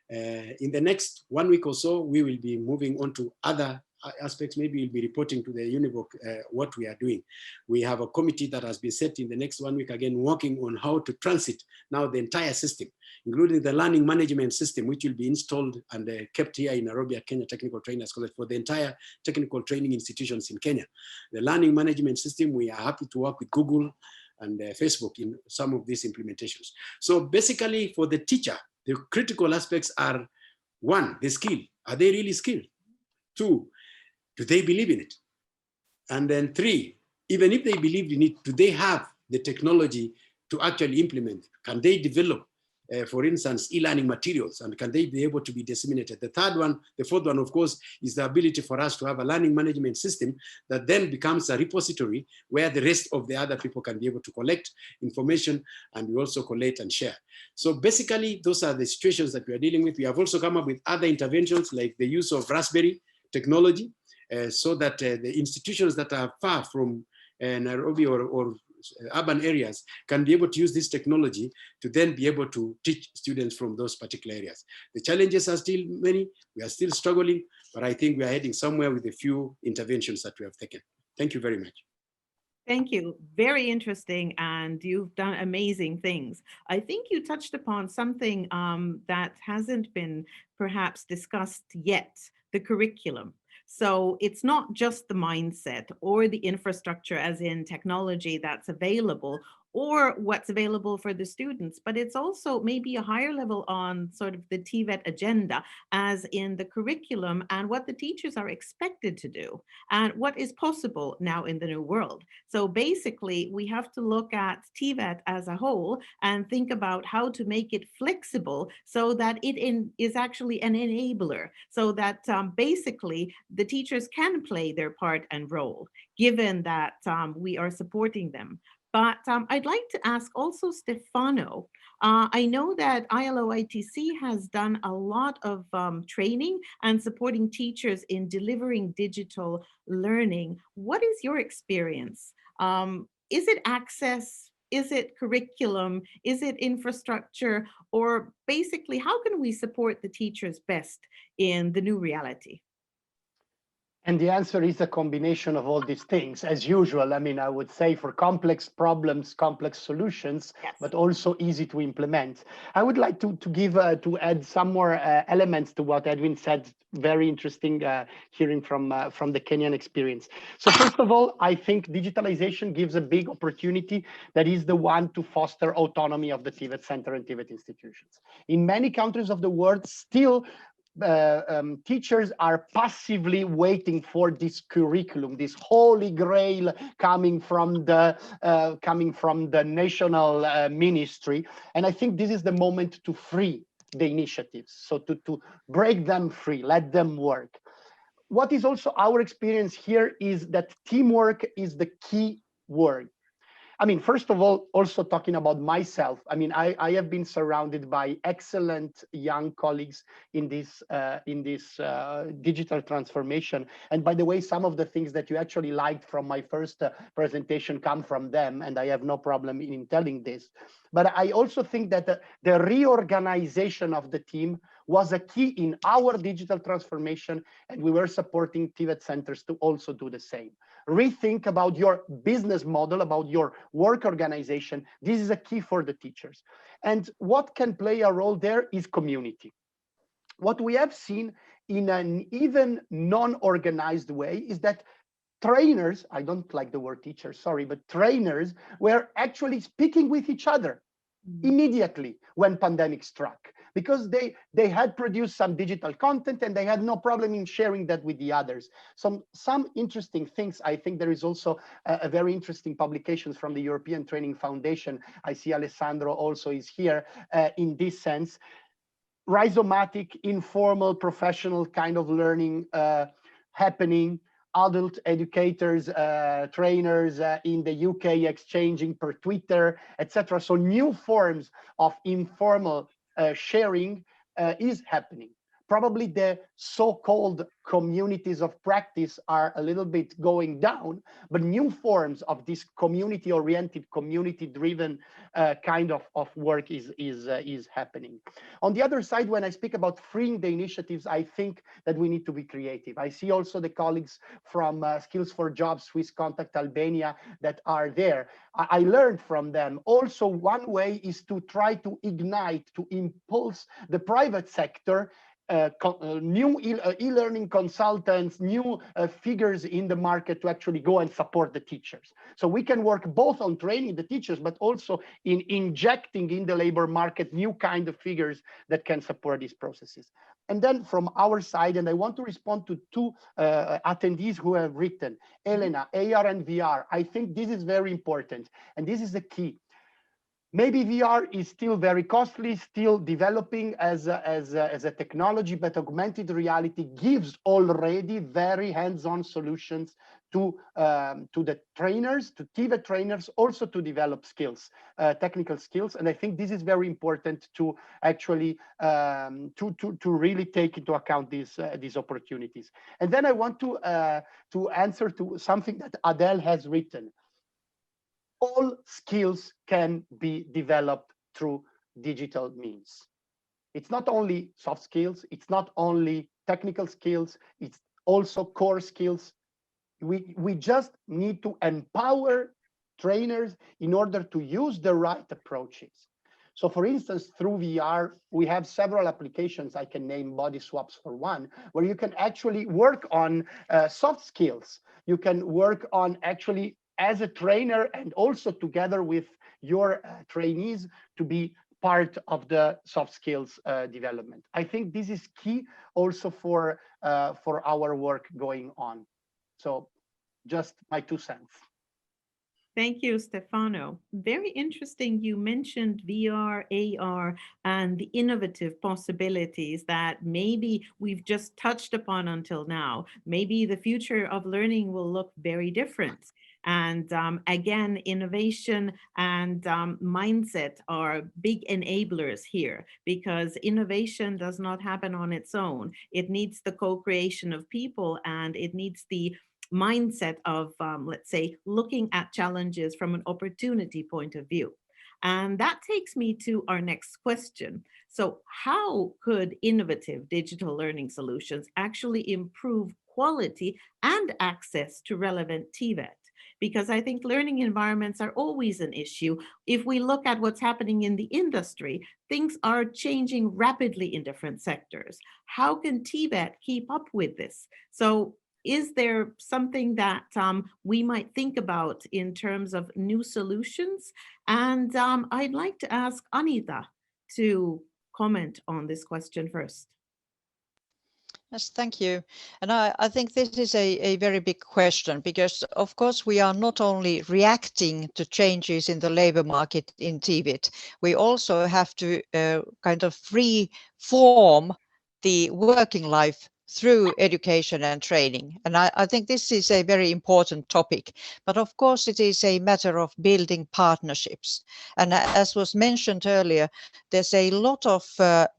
In the next 1 week or so, we will be moving on to other aspects. Maybe we'll be reporting to the UNEVOC what we are doing. We have a committee that has been set in the next 1 week, again, working on how to transit now the entire system, including the learning management system, which will be installed and kept here in Nairobi at Kenya Technical Trainers College for the entire technical training institutions in Kenya. The learning management system, we are happy to work with Google and Facebook in some of these implementations. So basically for the teacher, the critical aspects are: one, the skill. Are they really skilled? Two, do they believe in it? And then three, even if they believe in it, do they have the technology to actually implement it? Can they develop for instance, e-learning materials, and can they be able to be disseminated? The fourth one, of course, is the ability for us to have a learning management system that then becomes a repository where the rest of the other people can be able to collect information, and we also collate and share. So basically, those are the situations that we are dealing with. We have also come up with other interventions like the use of Raspberry technology, so that the institutions that are far from Nairobi or urban areas can be able to use this technology to then be able to teach students from those particular areas. The challenges are still many, we are still struggling, but I think we are heading somewhere with a few interventions that we have taken. Thank you very much. Thank you. Very interesting, and you've done amazing things. I think you touched upon something that hasn't been perhaps discussed yet, the curriculum. So it's not just the mindset or the infrastructure, as in technology that's available, or what's available for the students, but it's also maybe a higher level on sort of the Tvet agenda, as in the curriculum and what the teachers are expected to do and what is possible now in the new world. So basically, we have to look at Tvet as a whole and think about how to make it flexible so that it is actually an enabler, so that basically the teachers can play their part and role, given that we are supporting them. But I'd like to ask also Stefano. I know that ILO ITC has done a lot of training and supporting teachers in delivering digital learning. What is your experience? Is it access? Is it curriculum? Is it infrastructure? Or basically, how can we support the teachers best in the new reality? And the answer is a combination of all these things, as usual. I mean, I would say for complex problems, complex solutions, yes, but also easy to implement. I would like to add some more elements to what Edwin said. Very interesting hearing from the Kenyan experience. So first of all, I think digitalization gives a big opportunity that is the one to foster autonomy of the Tibet Center and Tibet institutions. In many countries of the world, still teachers are passively waiting for this curriculum, this holy grail coming from the national ministry. And I think this is the moment to free the initiatives, so to break them free, let them work. What is also our experience here is that teamwork is the key word. I mean, first of all, also talking about myself, I mean, I have been surrounded by excellent young colleagues in this digital transformation. And by the way, some of the things that you actually liked from my first presentation come from them, and I have no problem in telling this. But I also think that the reorganization of the team was a key in our digital transformation, and we were supporting Tibet centers to also do the same. Rethink about your business model, about your work organization. This is a key for the teachers. And what can play a role there is community. What we have seen in an even non-organized way is that trainers, I don't like the word teacher, sorry, but trainers were actually speaking with each other immediately when pandemic struck, because they had produced some digital content and they had no problem in sharing that with the others. Some interesting things. I think there is also a very interesting publications from the European Training Foundation. I see Alessandro also is here in this sense. Rhizomatic, informal, professional kind of learning happening. Adult educators, trainers in the UK exchanging per Twitter, etc. So new forms of informal sharing is happening. Probably the so-called communities of practice are a little bit going down, but new forms of this community-oriented, community-driven kind of work is happening. On the other side, when I speak about freeing the initiatives, I think that we need to be creative. I see also the colleagues from Skills for Jobs, Swiss Contact Albania that are there. I learned from them. Also, one way is to try to ignite, to impulse the private sector, new e-learning consultants, new figures in the market to actually go and support the teachers. So we can work both on training the teachers, but also in injecting in the labor market new kind of figures that can support these processes. And then from our side, and I want to respond to two attendees who have written, Elena, AR and VR, I think this is very important. And this is the key. Maybe VR is still very costly, still developing as a technology, but augmented reality gives already very hands-on solutions to the trainers, to Tibet trainers, also to develop skills, technical skills. And I think this is very important to actually to really take into account these opportunities. And then I want to answer to something that Adele has written. All skills can be developed through digital means. It's not only soft skills, it's not only technical skills, it's also core skills. We just need to empower trainers in order to use the right approaches. So for instance, through VR, we have several applications. I can name Body Swaps for one, where you can actually work on soft skills. You can work on actually as a trainer and also together with your trainees to be part of the soft skills development. I think this is key also for our work going on. So just my 2 cents. Thank you, Stefano. Very interesting. You mentioned VR, AR, and the innovative possibilities that maybe we've just touched upon until now. Maybe the future of learning will look very different. And again, innovation and mindset are big enablers here, because innovation does not happen on its own. It needs the co-creation of people, and it needs the mindset of, let's say, looking at challenges from an opportunity point of view. And that takes me to our next question. So how could innovative digital learning solutions actually improve quality and access to relevant Tvet? Because I think learning environments are always an issue. If we look at what's happening in the industry, things are changing rapidly in different sectors. How can Tibet keep up with this? So is there something that we might think about in terms of new solutions? And I'd like to ask Anita to comment on this question first. Yes, thank you. And I think this is a very big question, because of course we are not only reacting to changes in the labor market in Tibet, we also have to kind of reform the working life through education and training. And I think this is a very important topic, but of course it is a matter of building partnerships. And as was mentioned earlier, there's a lot of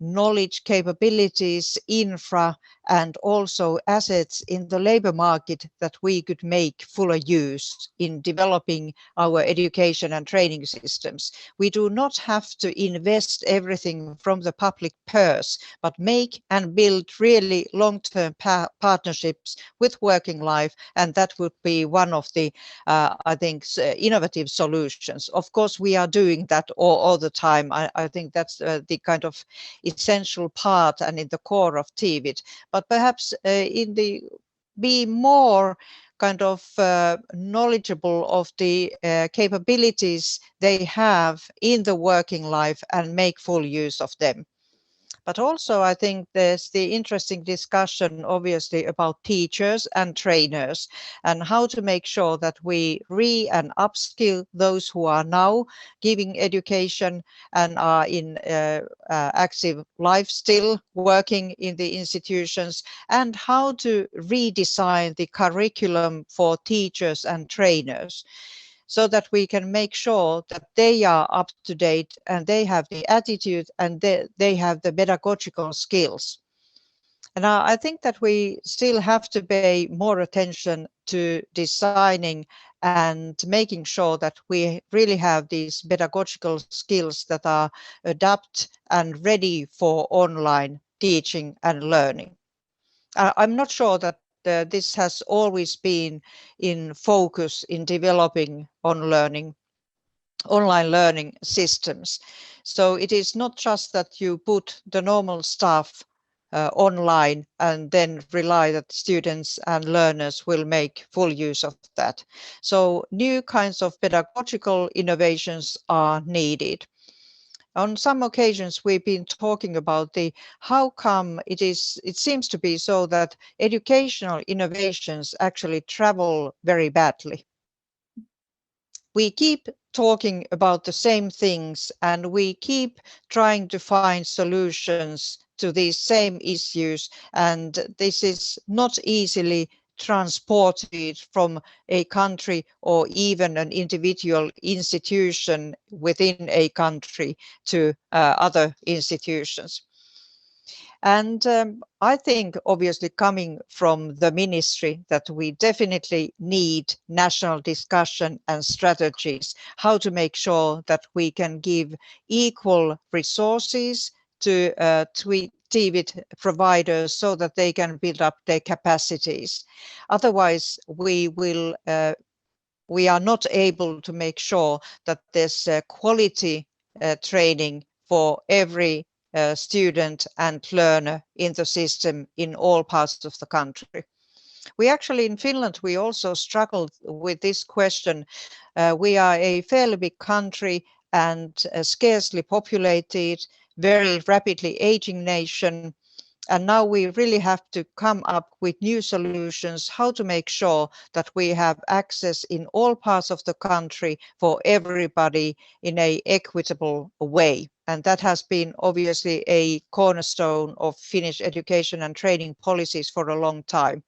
knowledge, capabilities, infra, and also assets in the labor market that we could make fuller use in developing our education and training systems. We do not have to invest everything from the public purse, but make and build really long-term partnerships with working life, and that would be one of the, I think, innovative solutions. Of course, we are doing that all the time. I think that's the kind of essential part and in the core of Tvet. But perhaps be more kind of knowledgeable of the capabilities they have in the working life and make full use of them. But also I think there's the interesting discussion, obviously, about teachers and trainers and how to make sure that we and upskill those who are now giving education and are in active life still working in the institutions, and how to redesign the curriculum for teachers and trainers, so that we can make sure that they are up to date and they have the attitude and they have the pedagogical skills. And I think that we still have to pay more attention to designing and making sure that we really have these pedagogical skills that are adapt and ready for online teaching and learning. I'm not sure that this has always been in focus in developing online learning systems. So it is not just that you put the normal stuff online and then rely that students and learners will make full use of that. So new kinds of pedagogical innovations are needed. On some occasions, we've been talking about how come it seems to be so that educational innovations actually travel very badly. we keep talking about the same things and we keep trying to find solutions to these same issues, and this is not easily transported from a country or even an individual institution within a country to other institutions. And I think, obviously, coming from the ministry, that we definitely need national discussion and strategies, how to make sure that we can give equal resources to Tvet providers so that they can build up their capacities. Otherwise, we are not able to make sure that there's quality training for every student and learner in the system in all parts of the country. We actually, in Finland, we also struggled with this question. We are a fairly big country and scarcely populated, very rapidly aging nation. And now we really have to come up with new solutions, how to make sure that we have access in all parts of the country for everybody in an equitable way. And that has been obviously a cornerstone of Finnish education and training policies for a long time.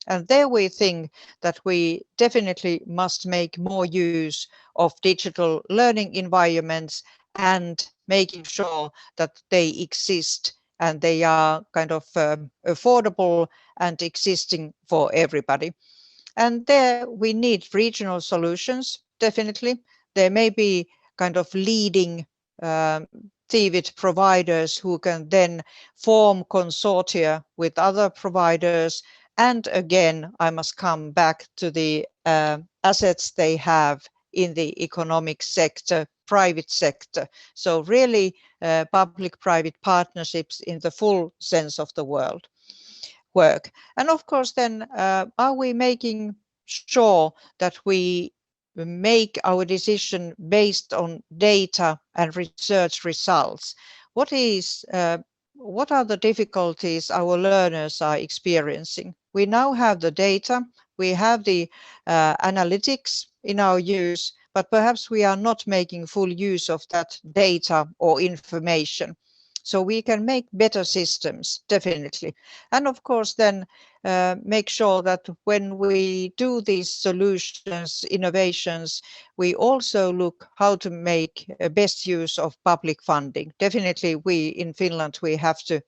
And there we think that we definitely must make more use of digital learning environments and making sure that they exist and they are kind of affordable and existing for everybody. And there we need regional solutions, definitely. There may be kind of leading Tvet providers who can then form consortia with other providers. And again, I must come back to the assets they have in the economic sector, private sector. So really public-private partnerships in the full sense of the word work. And of course, then are we making sure that we make our decision based on data and research results? What are the difficulties our learners are experiencing? We now have the data, we have the analytics in our use, but perhaps we are not making full use of that data or information. So we can make better systems, definitely. And of course, then make sure that when we do these solutions, innovations, we also look how to make best use of public funding. Definitely, we in Finland, we have to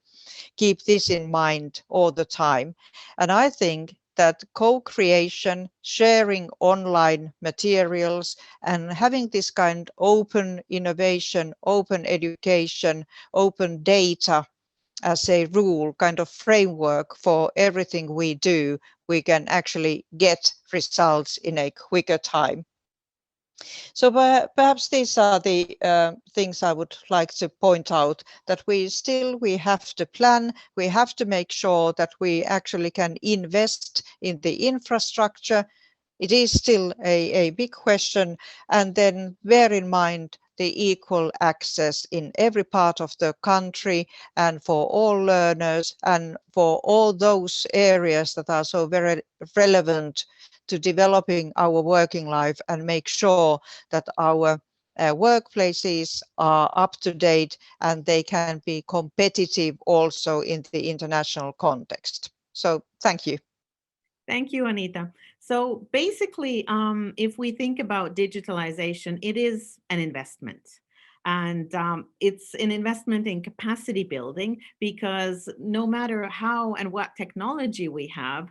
keep this in mind all the time. And I think that co-creation, sharing online materials, and having this kind of open innovation, open education, open data as a rule, kind of framework for everything we do, we can actually get results in a quicker time. So perhaps these are the things I would like to point out, that we have to plan, we have to make sure that we actually can invest in the infrastructure. It is still a big question, and then bear in mind the equal access in every part of the country and for all learners and for all those areas that are so very relevant to developing our working life, and make sure that our workplaces are up to date and they can be competitive also in the international context. So thank you. Thank you, Anita. So basically, if we think about digitalization, it is an investment. And it's an investment in capacity building, because no matter how and what technology we have,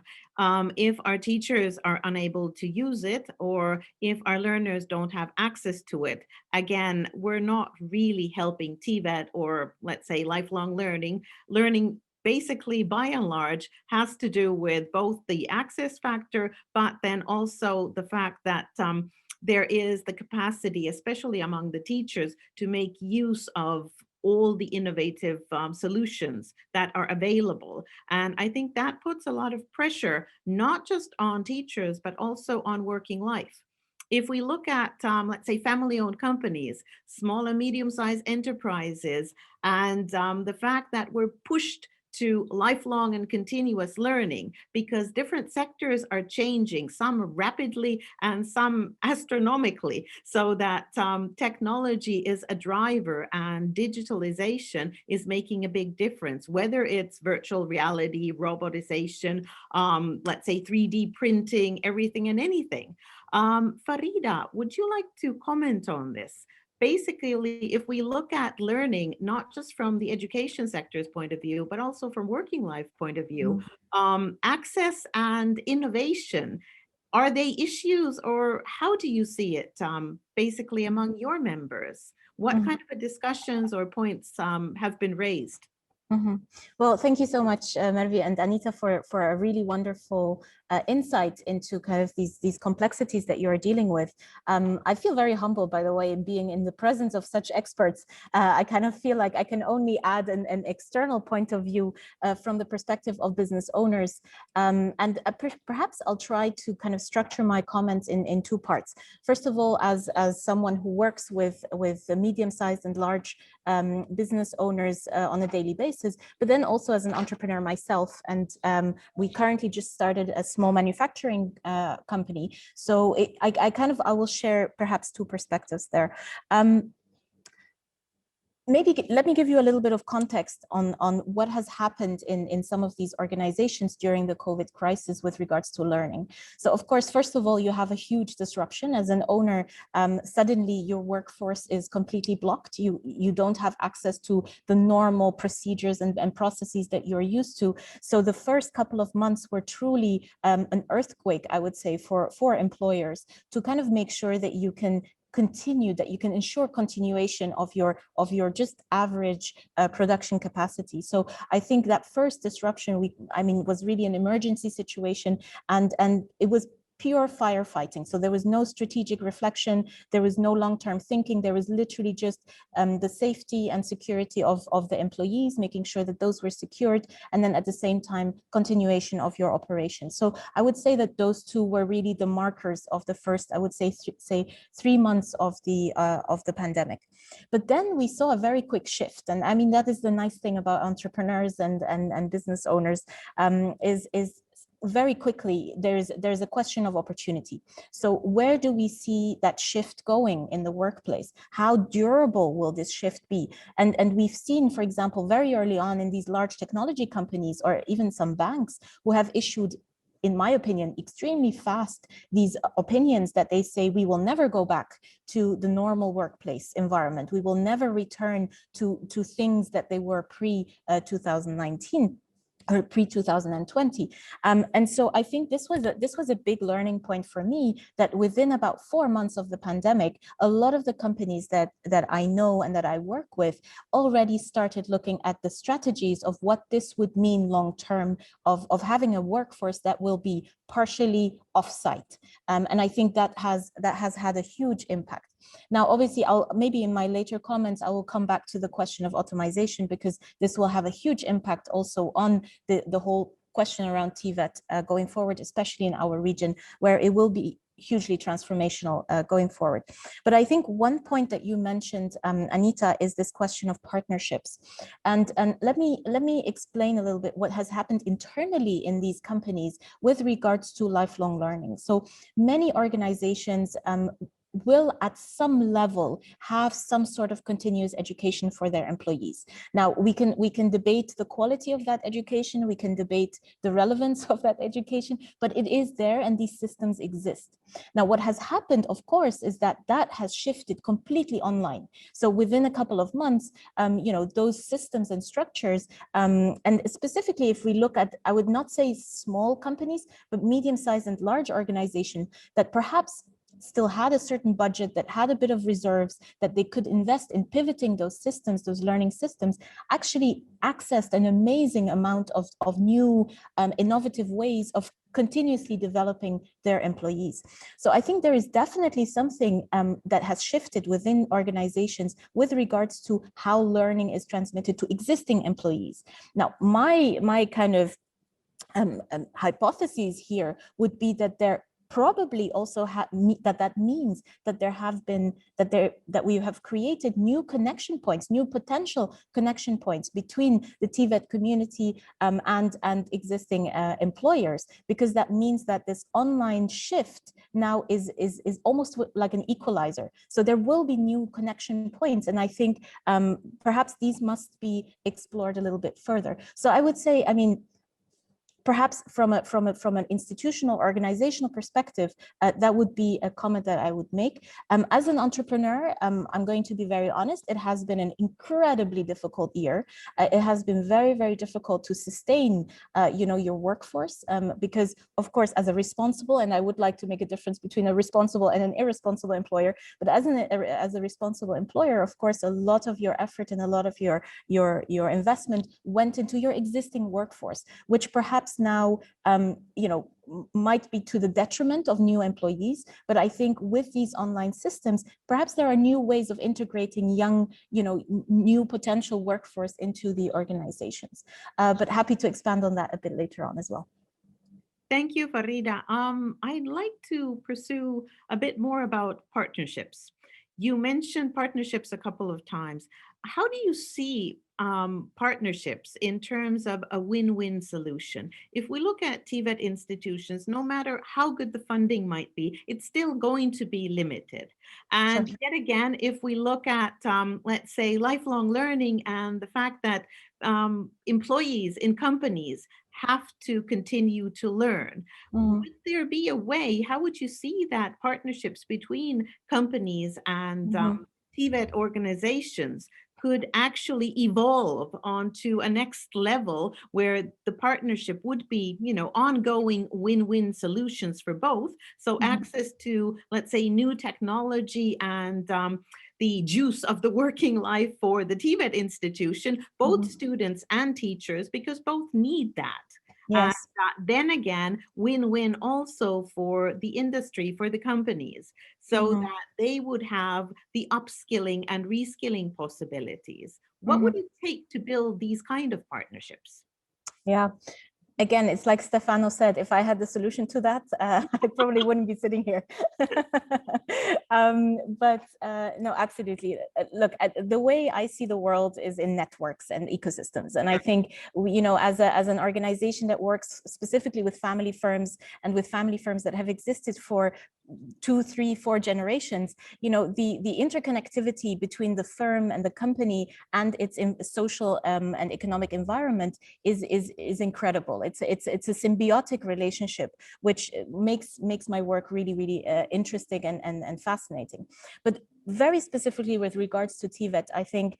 if our teachers are unable to use it, or if our learners don't have access to it, again, we're not really helping Tibet, or let's say lifelong learning. Basically, by and large, has to do with both the access factor, but then also the fact that there is the capacity, especially among the teachers, to make use of all the innovative solutions that are available. And I think that puts a lot of pressure, not just on teachers, but also on working life. If we look at, let's say, family-owned companies, small and medium-sized enterprises, and the fact that we're pushed to lifelong and continuous learning, because different sectors are changing, some rapidly and some astronomically, so that technology is a driver and digitalization is making a big difference, whether it's virtual reality, robotization, let's say 3D printing, everything and anything. Farida, would you like to comment on this? Basically, if we look at learning, not just from the education sector's point of view, but also from working life point of view, access and innovation, are they issues, or how do you see it basically among your members? What kind of discussions or points have been raised? Well, thank you so much, Mervi and Anita, for a really wonderful insight into kind of these complexities that you're dealing with. I feel very humbled, by the way, in being in the presence of such experts. I kind of feel like I can only add an external point of view from the perspective of business owners. And perhaps I'll try to kind of structure my comments in two parts. First of all, as someone who works with medium-sized and large business owners on a daily basis, but then also as an entrepreneur myself. And we currently just started a small manufacturing company. So I will share perhaps two perspectives there. Maybe let me give you a little bit of context on what has happened in some of these organizations during the COVID crisis with regards to learning. So of course, first of all, you have a huge disruption as an owner. Suddenly your workforce is completely blocked. You don't have access to the normal procedures and processes that you're used to. So the first couple of months were truly an earthquake, I would say, for employers to kind of make sure that you can continue, that you can ensure continuation of your just average production capacity. So I think that first disruption, was really an emergency situation, and it was pure firefighting. So there was no strategic reflection, there was no long-term thinking, there was literally just the safety and security of the employees, making sure that those were secured, and then at the same time, continuation of your operations. So I would say that those two were really the markers of the first, I would say 3 months of the pandemic. But then we saw a very quick shift. And I mean, that is the nice thing about entrepreneurs and business owners, is very quickly, there's a question of opportunity. So where do we see that shift going in the workplace? How durable will this shift be? And we've seen, for example, very early on in these large technology companies, or even some banks, who have issued, in my opinion, extremely fast these opinions that they say we will never go back to the normal workplace environment. We will never return to things that they were pre-2019. Or pre-2020. And so I think this was a big learning point for me, that within about 4 months of the pandemic, a lot of the companies that I know and that I work with already started looking at the strategies of what this would mean long-term of having a workforce that will be partially offsite. And I think that has had a huge impact. Now, obviously, maybe in my later comments, I will come back to the question of automation, because this will have a huge impact also on the whole question around Tvet going forward, especially in our region, where it will be hugely transformational going forward. But I think one point that you mentioned, Anita, is this question of partnerships. And let me explain a little bit what has happened internally in these companies with regards to lifelong learning. So many organizations will at some level have some sort of continuous education for their employees. Now, we can debate the quality of that education, we can debate the relevance of that education, but it is there and these systems exist. Now, what has happened, of course, is that has shifted completely online. So within a couple of months, those systems and structures, and specifically if we look at, I would not say small companies, but medium-sized and large organizations that perhaps still had a certain budget, that had a bit of reserves, that they could invest in pivoting those systems, those learning systems, actually accessed an amazing amount of new innovative ways of continuously developing their employees. So I think there is definitely something that has shifted within organizations with regards to how learning is transmitted to existing employees. Now, my kind of hypotheses here would be that there probably also that means that there have been that we have created new connection points, new potential connection points between the Tibet community and existing employers, because that means that this online shift now is almost like an equalizer. So there will be new connection points, and I think perhaps these must be explored a little bit further. So I would say, I mean, perhaps from an institutional organizational perspective, that would be a comment that I would make. As an entrepreneur, I'm going to be very honest, it has been an incredibly difficult year. It has been very, very difficult to sustain, your workforce, because of course, as a responsible, and I would like to make a difference between a responsible and an irresponsible employer, but as a responsible employer, of course, a lot of your effort and a lot of your investment went into your existing workforce, which perhaps now, might be to the detriment of new employees. But I think with these online systems, perhaps there are new ways of integrating young, new potential workforce into the organizations. But happy to expand on that a bit later on as well. Thank you, Farida. I'd like to pursue a bit more about partnerships. You mentioned partnerships a couple of times. How do you see partnerships in terms of a win-win solution? If we look at Tibet institutions, no matter how good the funding might be, it's still going to be limited. And Sure. yet again, if we look at, let's say, lifelong learning and the fact that employees in companies have to continue to learn, would there be a way, how would you see that partnerships between companies and Tibet organizations could actually evolve onto a next level where the partnership would be, ongoing win-win solutions for both? So access to, let's say, new technology and the juice of the working life for the Tibet institution, both students and teachers, because both need that. Yes. Then again, win-win also for the industry, for the companies, so that they would have the upskilling and reskilling possibilities. What would it take to build these kind of partnerships? Yeah. Again, it's like Stefano said, if I had the solution to that, I probably wouldn't be sitting here. But no, absolutely. Look, the way I see the world is in networks and ecosystems. And I think, as an organization that works specifically with family firms and with family firms that have existed for 2, 3, 4 generations, the interconnectivity between the firm and the company and its social and economic environment is incredible. It's a symbiotic relationship, which makes my work really, really interesting and fascinating. But very specifically with regards to Tibet, I think,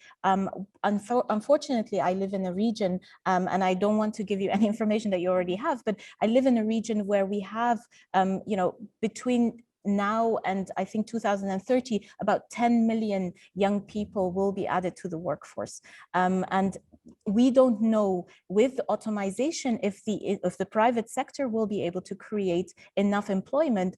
unfortunately, I live in a region, and I don't want to give you any information that you already have, but I live in a region where we have, between now and I think 2030, about 10 million young people will be added to the workforce. And we don't know with automation if the private sector will be able to create enough employment.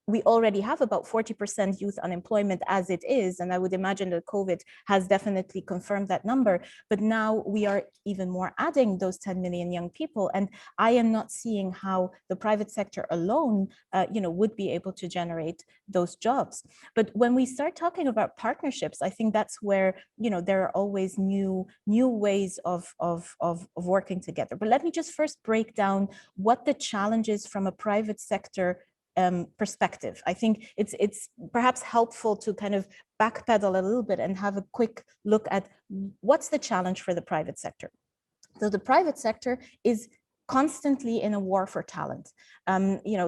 We already have about 40% youth unemployment as it is, and I would imagine that COVID has definitely confirmed that number. But now we are even more adding those 10 million young people, and I am not seeing how the private sector alone, would be able to generate those jobs. But when we start talking about partnerships, I think that's where there are always new ways of working together. But let me just first break down what the challenges from a private sector perspective. I think it's perhaps helpful to kind of backpedal a little bit and have a quick look at what's the challenge for the private sector. So the private sector is constantly in a war for talent.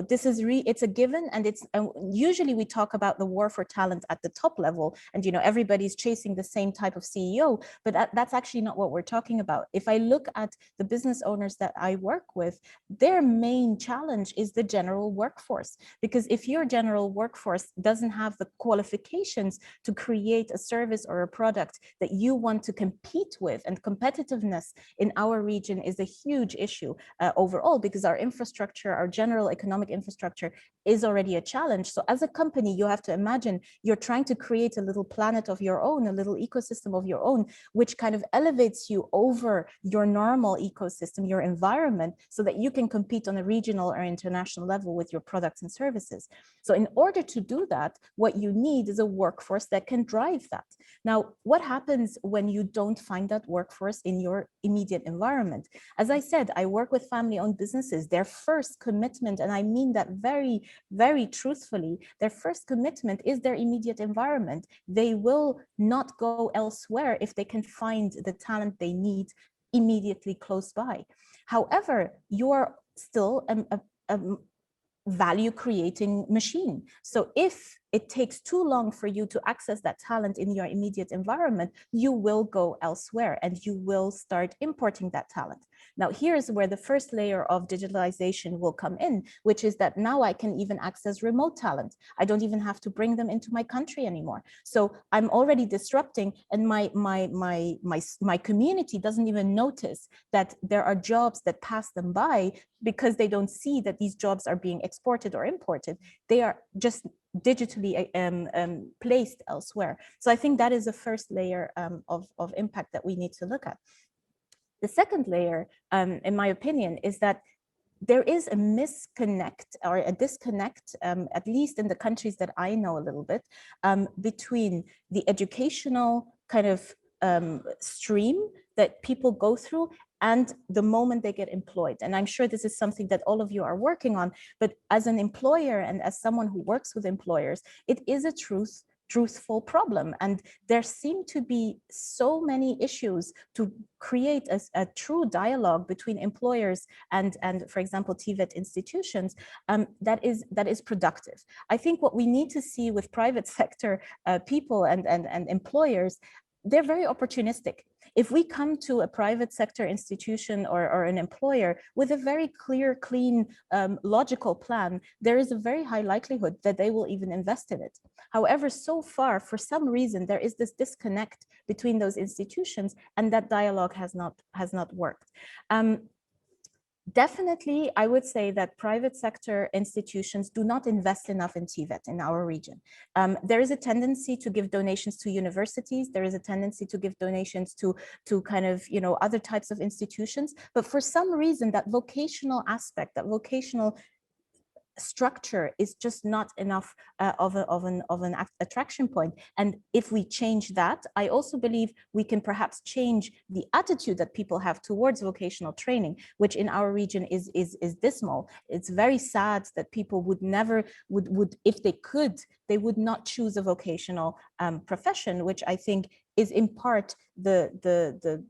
This is it's a given, and it's usually we talk about the war for talent at the top level, and everybody's chasing the same type of CEO, but that's actually not what we're talking about. If I look at the business owners that I work with, their main challenge is the general workforce, because if your general workforce doesn't have the qualifications to create a service or a product that you want to compete with, and competitiveness in our region is a huge issue. overall, because our infrastructure, our general economic infrastructure is already a challenge. So as a company, you have to imagine you're trying to create a little planet of your own, a little ecosystem of your own, which kind of elevates you over your normal ecosystem, your environment, so that you can compete on a regional or international level with your products and services. So in order to do that, what you need is a workforce that can drive that. Now, what happens when you don't find that workforce in your immediate environment? As I said, I work with family-owned businesses. Their first commitment, and I mean that very, very truthfully, their first commitment is their immediate environment. They will not go elsewhere if they can find the talent they need immediately close by. However, you're still a value creating machine. So if it takes too long for you to access that talent in your immediate environment, you will go elsewhere and you will start importing that talent. Now, here's where the first layer of digitalization will come in, which is that now I can even access remote talent. I don't even have to bring them into my country anymore. So I'm already disrupting, and my community doesn't even notice that there are jobs that pass them by because they don't see that these jobs are being exported or imported. They are just digitally placed elsewhere. So I think that is the first layer of impact that we need to look at. The second layer, in my opinion, is that there is a misconnect or a disconnect, at least in the countries that I know a little bit, between the educational kind of stream that people go through and the moment they get employed. And I'm sure this is something that all of you are working on, but as an employer and as someone who works with employers, it is a truthful problem. And there seem to be so many issues to create a true dialogue between employers and for example, Tibet institutions that is productive. I think what we need to see with private sector people and employers, they're very opportunistic. If we come to a private sector institution or an employer with a very clear, clean, logical plan, there is a very high likelihood that they will even invest in it. However, so far, for some reason, there is this disconnect between those institutions, and that dialogue has not worked. Definitely, I would say that private sector institutions do not invest enough in Tibet in our region. There is a tendency to give donations to universities. There is a tendency to give donations to kind of, you know, other types of institutions. But for some reason, that vocational aspect, that vocational structure is just not enough of an attraction point. And if we change that, I also believe we can perhaps change the attitude that people have towards vocational training, which in our region is dismal. It's very sad that people would never if they could, they would not choose a vocational profession, which I think is in part the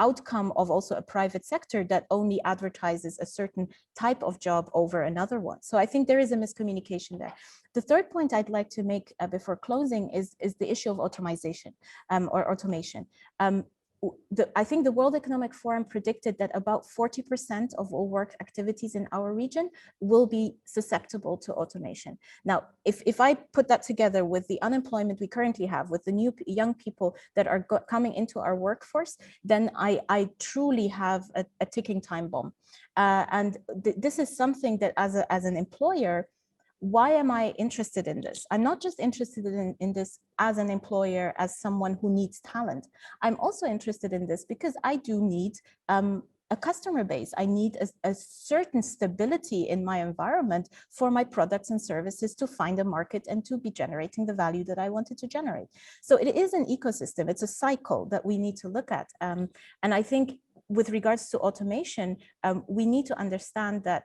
outcome of also a private sector that only advertises a certain type of job over another one. So I think there is a miscommunication there. The third point I'd like to make before closing is the issue of automation or automation. I think the World Economic Forum predicted that about 40% of all work activities in our region will be susceptible to automation. Now, if I put that together with the unemployment we currently have, with the new young people that are coming into our workforce, then I truly have a ticking time bomb. And this is something that as an employer, why am I interested in this? I'm not just interested in this as an employer, as someone who needs talent. I'm also interested in this because I do need a customer base. I need a certain stability in my environment for my products and services to find a market and to be generating the value that I wanted to generate. So it is an ecosystem. It's a cycle that we need to look at. And I think with regards to automation, we need to understand that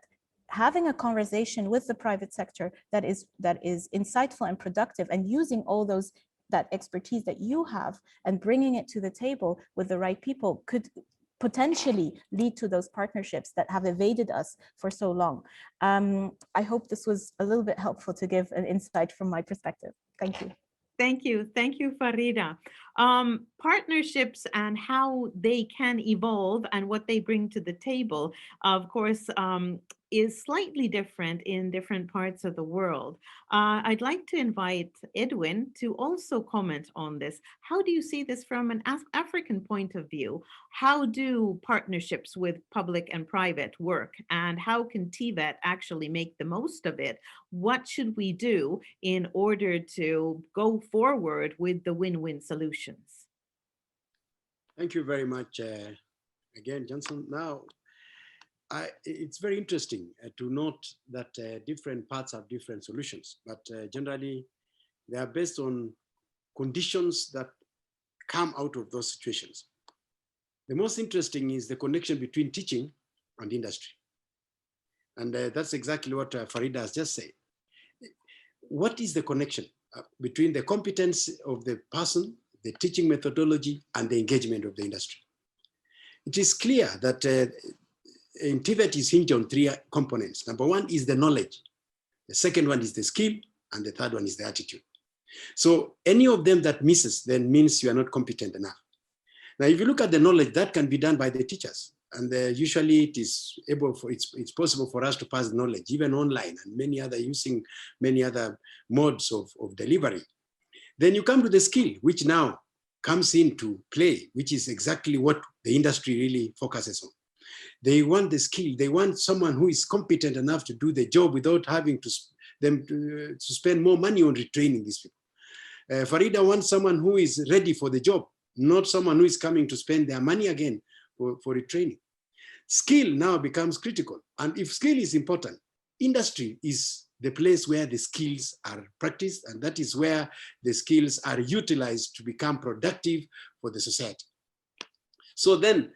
having a conversation with the private sector that is insightful and productive, and using all that expertise that you have and bringing it to the table with the right people could potentially lead to those partnerships that have evaded us for so long. I hope this was a little bit helpful to give an insight from my perspective. Thank you. Thank you, Farida. Partnerships and how they can evolve and what they bring to the table. Of course, is slightly different in different parts of the world. I'd like to invite Edwin to also comment on this. How do you see this from an African point of view? How do partnerships with public and private work, and how can Tvet actually make the most of it? What should we do in order to go forward with the win-win solutions? Thank you very much again, Johnson. Now, it's very interesting to note that different parts have different solutions, but generally they are based on conditions that come out of those situations. The most interesting is the connection between teaching and industry. And that's exactly what Farida has just said. What is the connection between the competence of the person, the teaching methodology, and the engagement of the industry? It is clear that in Tibet is hinged on three components. Number one is the knowledge. The second one is the skill. And the third one is the attitude. So any of them that misses then means you are not competent enough. Now, if you look at the knowledge, that can be done by the teachers. And usually it is it's possible for us to pass knowledge, even online and using many other modes of delivery. Then you come to the skill, which now comes into play, which is exactly what the industry really focuses on. They want the skill. They want someone who is competent enough to do the job without having to spend more money on retraining these people. Farida wants someone who is ready for the job, not someone who is coming to spend their money again for retraining. Skill now becomes critical. And if skill is important, industry is the place where the skills are practiced, and that is where the skills are utilized to become productive for the society. So then,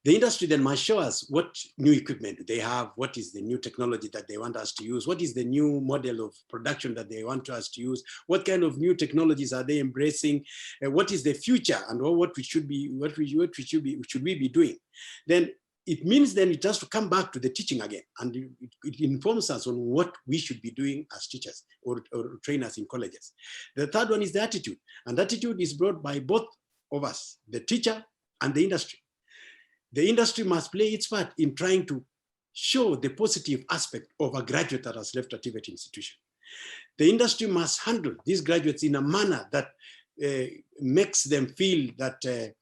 the industry then must show us what new equipment do they have, what is the new technology that they want us to use, what is the new model of production that they want us to use, what kind of new technologies are they embracing, what is the future, and what we should be doing. Then it means then it has to come back to the teaching again, and it informs us on what we should be doing as teachers or trainers in colleges. The third one is the attitude, and attitude is brought by both of us, the teacher and the industry. The industry must play its part in trying to show the positive aspect of a graduate that has left a Tibet institution. The industry must handle these graduates in a manner that makes them feel that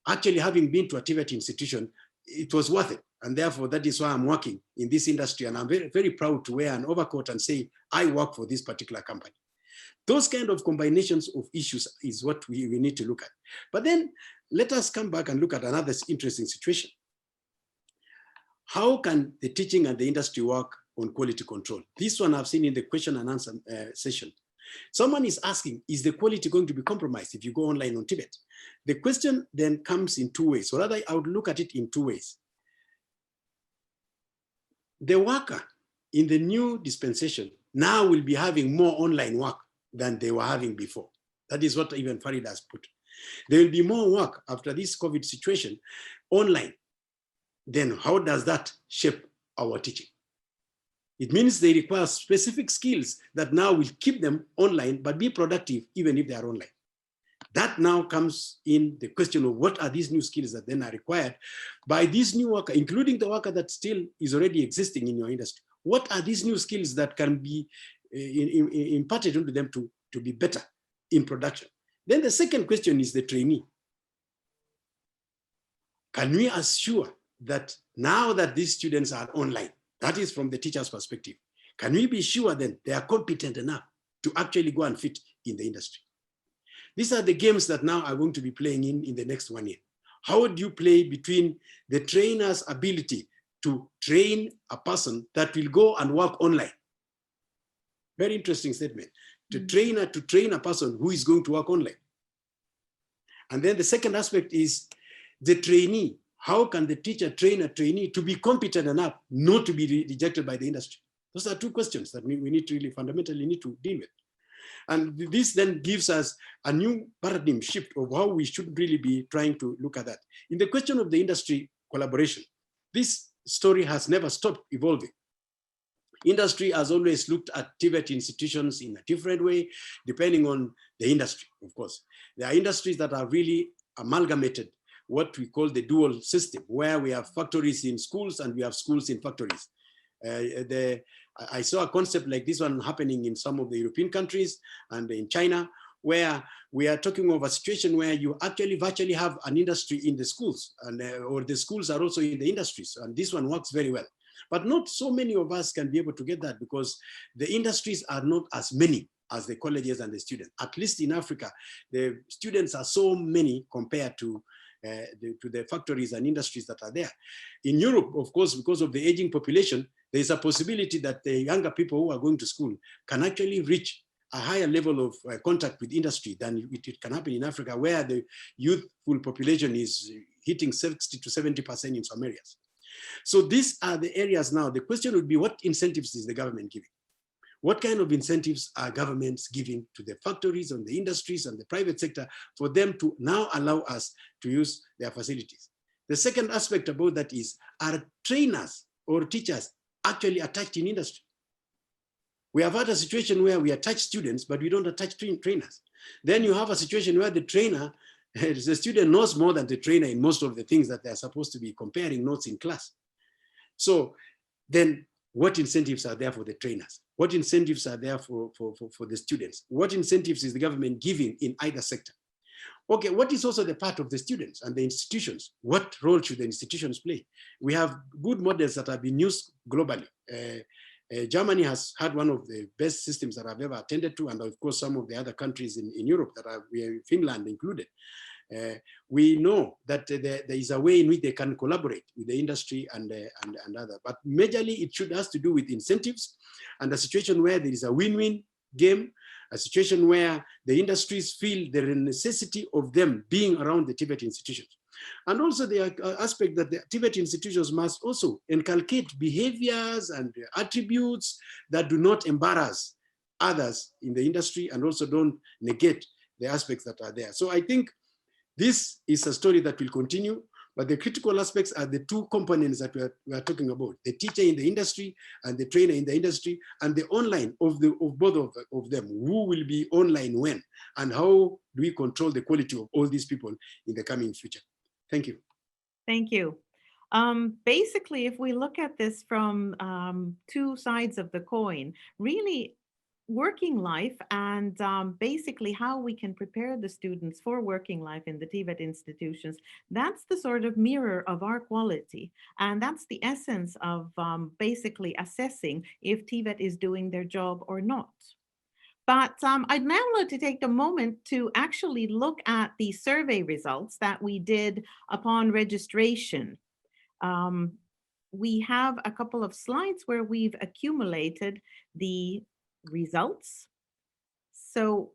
actually having been to a Tibet institution, it was worth it. And therefore, that is why I'm working in this industry. And I'm very, very proud to wear an overcoat and say, I work for this particular company. Those kind of combinations of issues is what we need to look at. But then let us come back and look at another interesting situation. How can the teaching and the industry work on quality control? This one I've seen in the question and answer session. Someone is asking, is the quality going to be compromised if you go online on Tibet? The question then comes in two ways, or rather I would look at it in two ways. The worker in the new dispensation now will be having more online work than they were having before. That is what even Farida has put. There will be more work after this COVID situation online. Then how does that shape our teaching? It means they require specific skills that now will keep them online, but be productive even if they are online. That now comes in the question of what are these new skills that then are required by this new worker, including the worker that still is already existing in your industry. What are these new skills that can be imparted into them to be better in production? Then the second question is the trainee. Can we assure that now that these students are online, that is from the teacher's perspective, can we be sure then they are competent enough to actually go and fit in the industry? These are the games that now are going to be playing in the next 1 year. How do you play between the trainer's ability to train a person that will go and work online? Very interesting statement. To train a person who is going to work online. And then the second aspect is the trainee. How can the teacher train a trainee to be competent enough not to be rejected by the industry? Those are two questions that we need to really fundamentally need to deal with. And this then gives us a new paradigm shift of how we should really be trying to look at that. In the question of the industry collaboration, this story has never stopped evolving. Industry has always looked at Tibet institutions in a different way, depending on the industry, of course. There are industries that are really amalgamated what we call the dual system, where we have factories in schools and we have schools in factories. I saw a concept like this one happening in some of the European countries and in China, where we are talking of a situation where you actually virtually have an industry in the schools, and or the schools are also in the industries, and this one works very well. But not so many of us can be able to get that because the industries are not as many as the colleges and the students. At least in Africa, the students are so many compared to the factories and industries that are there. In Europe, of course, because of the aging population, there is a possibility that the younger people who are going to school can actually reach a higher level of contact with industry than it can happen in Africa, where the youthful population is hitting 60 to 70% in some areas. So these are the areas now. The question would be, what incentives is the government giving? What kind of incentives are governments giving to the factories and the industries and the private sector for them to now allow us to use their facilities? The second aspect about that is, are trainers or teachers actually attached in industry? We have had a situation where we attach students, but we don't attach trainers. Then you have a situation where the trainer, the student knows more than the trainer in most of the things that they're supposed to be comparing notes in class. So then what incentives are there for the trainers? What incentives are there for the students? What incentives is the government giving in either sector? Okay, what is also the part of the students and the institutions? What role should the institutions play? We have good models that have been used globally. Germany has had one of the best systems that I've ever attended to, and of course some of the other countries in Europe that are, Finland included. We know that there is a way in which they can collaborate with the industry and other, but majorly it has to do with incentives and a situation where there is a win-win game, a situation where the industries feel the necessity of them being around the Tibet institutions. And also the aspect that the Tibet institutions must also inculcate behaviors and attributes that do not embarrass others in the industry and also don't negate the aspects that are there. So I think this is a story that will continue, but the critical aspects are the two components that we are talking about: the teacher in the industry and the trainer in the industry, and the online of both of them. Who will be online when, and how do we control the quality of all these people in the coming future? Thank you. Thank you. Basically, if we look at this from two sides of the coin, really working life and basically how we can prepare the students for working life in the Tibet institutions, that's the sort of mirror of our quality. And that's the essence of basically assessing if Tibet is doing their job or not. But I'd now like to take a moment to actually look at the survey results that we did upon registration. We have a couple of slides where we've accumulated the results. So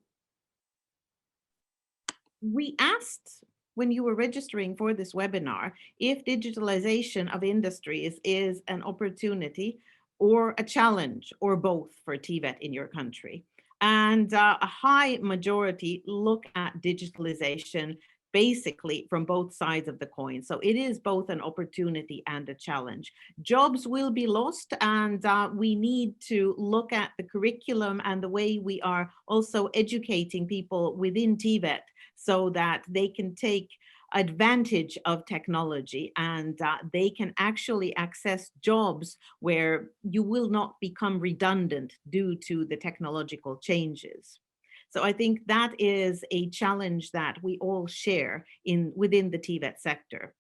we asked, when you were registering for this webinar, if digitalization of industries is an opportunity or a challenge or both for Tibet in your country. And a high majority look at digitalization basically from both sides of the coin. So it is both an opportunity and a challenge. Jobs will be lost, and we need to look at the curriculum and the way we are also educating people within Tibet so that they can take advantage of technology and they can actually access jobs where you will not become redundant due to the technological changes. So I think that is a challenge that we all share within the Tibet sector.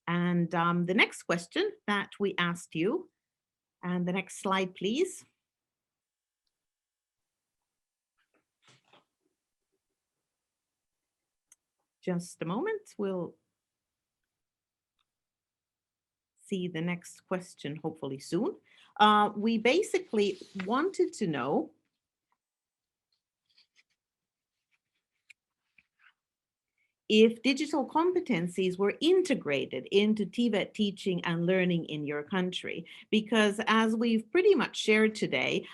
And the next question that we asked you, and the next slide, please. Just a moment, we'll see the next question hopefully soon. We basically wanted to know if digital competencies were integrated into Tibet teaching and learning in your country, because as we've pretty much shared today,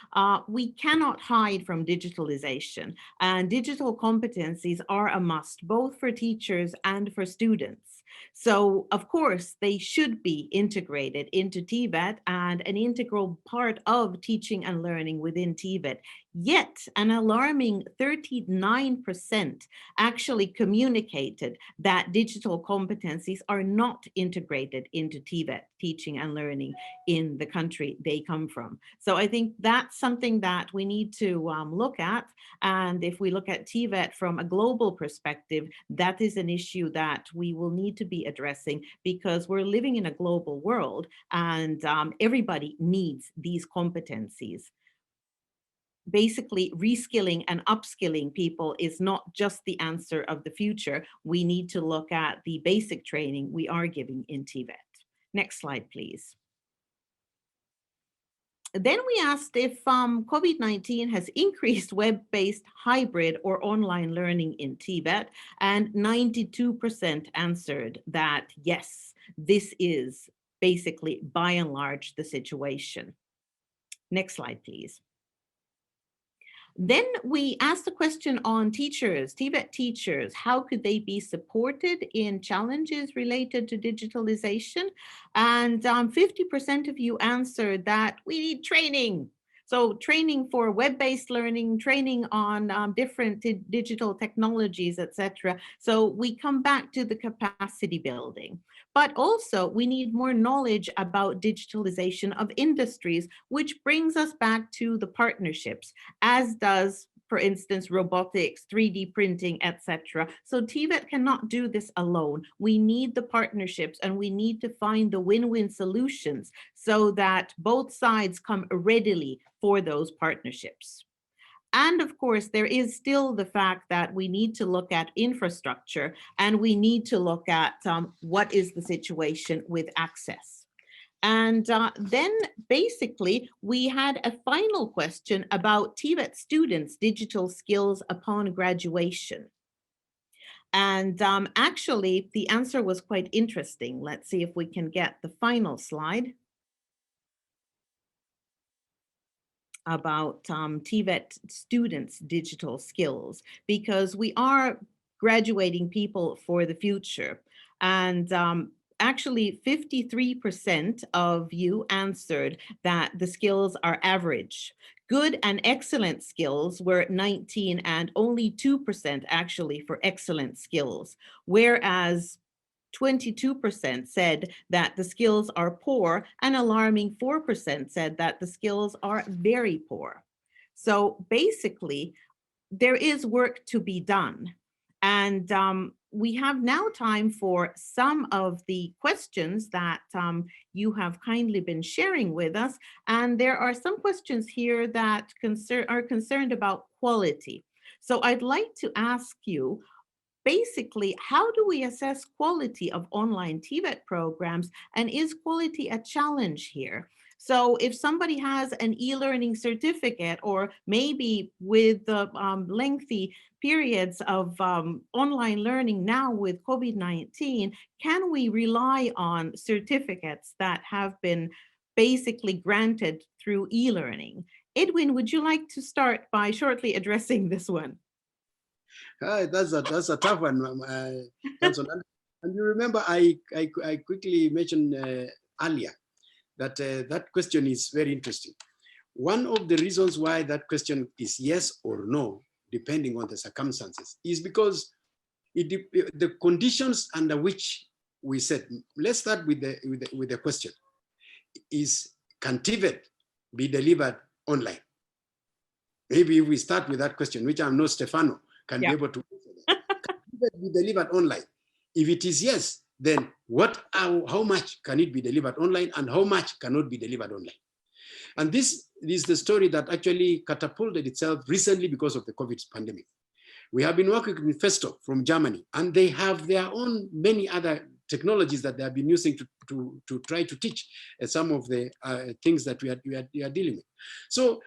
we cannot hide from digitalization, and digital competencies are a must, both for teachers and for students. So, of course, they should be integrated into Tibet and an integral part of teaching and learning within Tibet. Yet, an alarming 39% actually communicated that digital competencies are not integrated into Tibet teaching and learning in the country they come from. So I think that's something that we need to look at. And if we look at Tibet from a global perspective, that is an issue that we will need to be addressing, because we're living in a global world and everybody needs these competencies. Basically, reskilling and upskilling people is not just the answer of the future. We need to look at the basic training we are giving in Tibet. Next slide, please. Then we asked if COVID-19 has increased web-based hybrid or online learning in Tibet, and 92% answered that yes, this is basically by and large the situation. Next slide, please. Then we asked a question on teachers, Tibet teachers, how could they be supported in challenges related to digitalization? And 50% of you answered that we need training. So training for web-based learning, training on different digital technologies, etc. So we come back to the capacity building. But also we need more knowledge about digitalization of industries, which brings us back to the partnerships, as does, for instance, robotics, 3D printing, etc. So Tibet cannot do this alone. We need the partnerships and we need to find the win-win solutions so that both sides come readily for those partnerships. And of course, there is still the fact that we need to look at infrastructure and we need to look at what is the situation with access. And then basically, we had a final question about Tibet students' digital skills upon graduation. And actually, the answer was quite interesting. Let's see if we can get the final slide about Tibet students' digital skills, because we are graduating people for the future. And actually 53% of you answered that the skills are average. Good and excellent skills were 19 and only 2% actually for excellent skills, whereas 22% said that the skills are poor, and alarming 4% said that the skills are very poor. So basically, there is work to be done. And we have now time for some of the questions that you have kindly been sharing with us. And there are some questions here that are concerned about quality. So I'd like to ask you, basically, how do we assess quality of online Tibet programs, and is quality a challenge here? So if somebody has an e-learning certificate, or maybe with the lengthy periods of online learning now with COVID-19, can we rely on certificates that have been basically granted through e-learning? Edwin, would you like to start by shortly addressing this one? That's a tough one, Johnson. And you remember I quickly mentioned earlier that that question is very interesting. One of the reasons why that question is yes or no, depending on the circumstances, is because the conditions under which we said. Let's start with the question: is, can Tibet be delivered online? Maybe if we start with that question, which I'm not Stefano can be able to answer that. Can it be delivered online? If it is yes, then how much can it be delivered online, and how much cannot be delivered online? And this is the story that actually catapulted itself recently because of the COVID pandemic. We have been working with Festo from Germany, and they have their own many other technologies that they have been using to try to teach some of the things that we are dealing with. So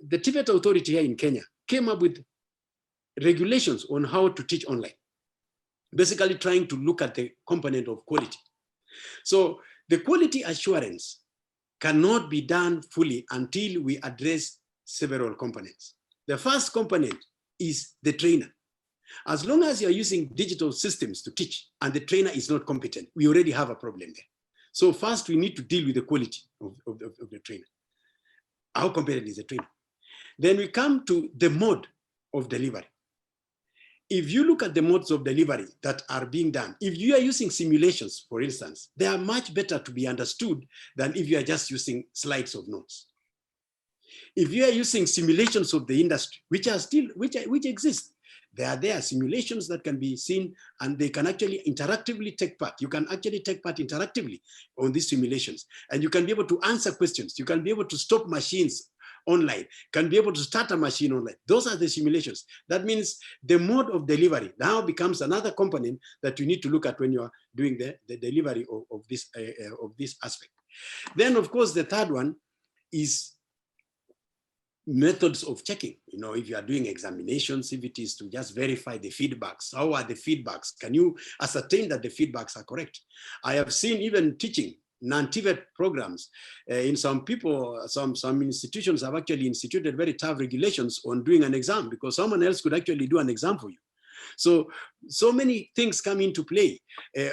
the Tibet Authority here in Kenya came up with regulations on how to teach online, basically trying to look at the component of quality. So the quality assurance cannot be done fully until we address several components. The first component is the trainer. As long as you're using digital systems to teach and the trainer is not competent, we already have a problem there. So first we need to deal with the quality of the trainer. How competent is the trainer? Then we come to the mode of delivery. If you look at the modes of delivery that are being done, if you are using simulations, for instance, they are much better to be understood than if you are just using slides of notes. If you are using simulations of the industry, which are still, which exist, there are simulations that can be seen and they can actually interactively take part. You can actually take part interactively on these simulations and you can be able to answer questions. You can be able to stop machines online, can be able to start a machine online. Those are the simulations. That means the mode of delivery now becomes another component that you need to look at when you are doing the delivery of this aspect. Then of course, the third one is methods of checking. You know, if you are doing examinations, if it is to just verify the feedbacks, how are the feedbacks? Can you ascertain that the feedbacks are correct? I have seen even teaching non-Tibet programs in some people, some institutions have actually instituted very tough regulations on doing an exam because someone else could actually do an exam for you. So many things come into play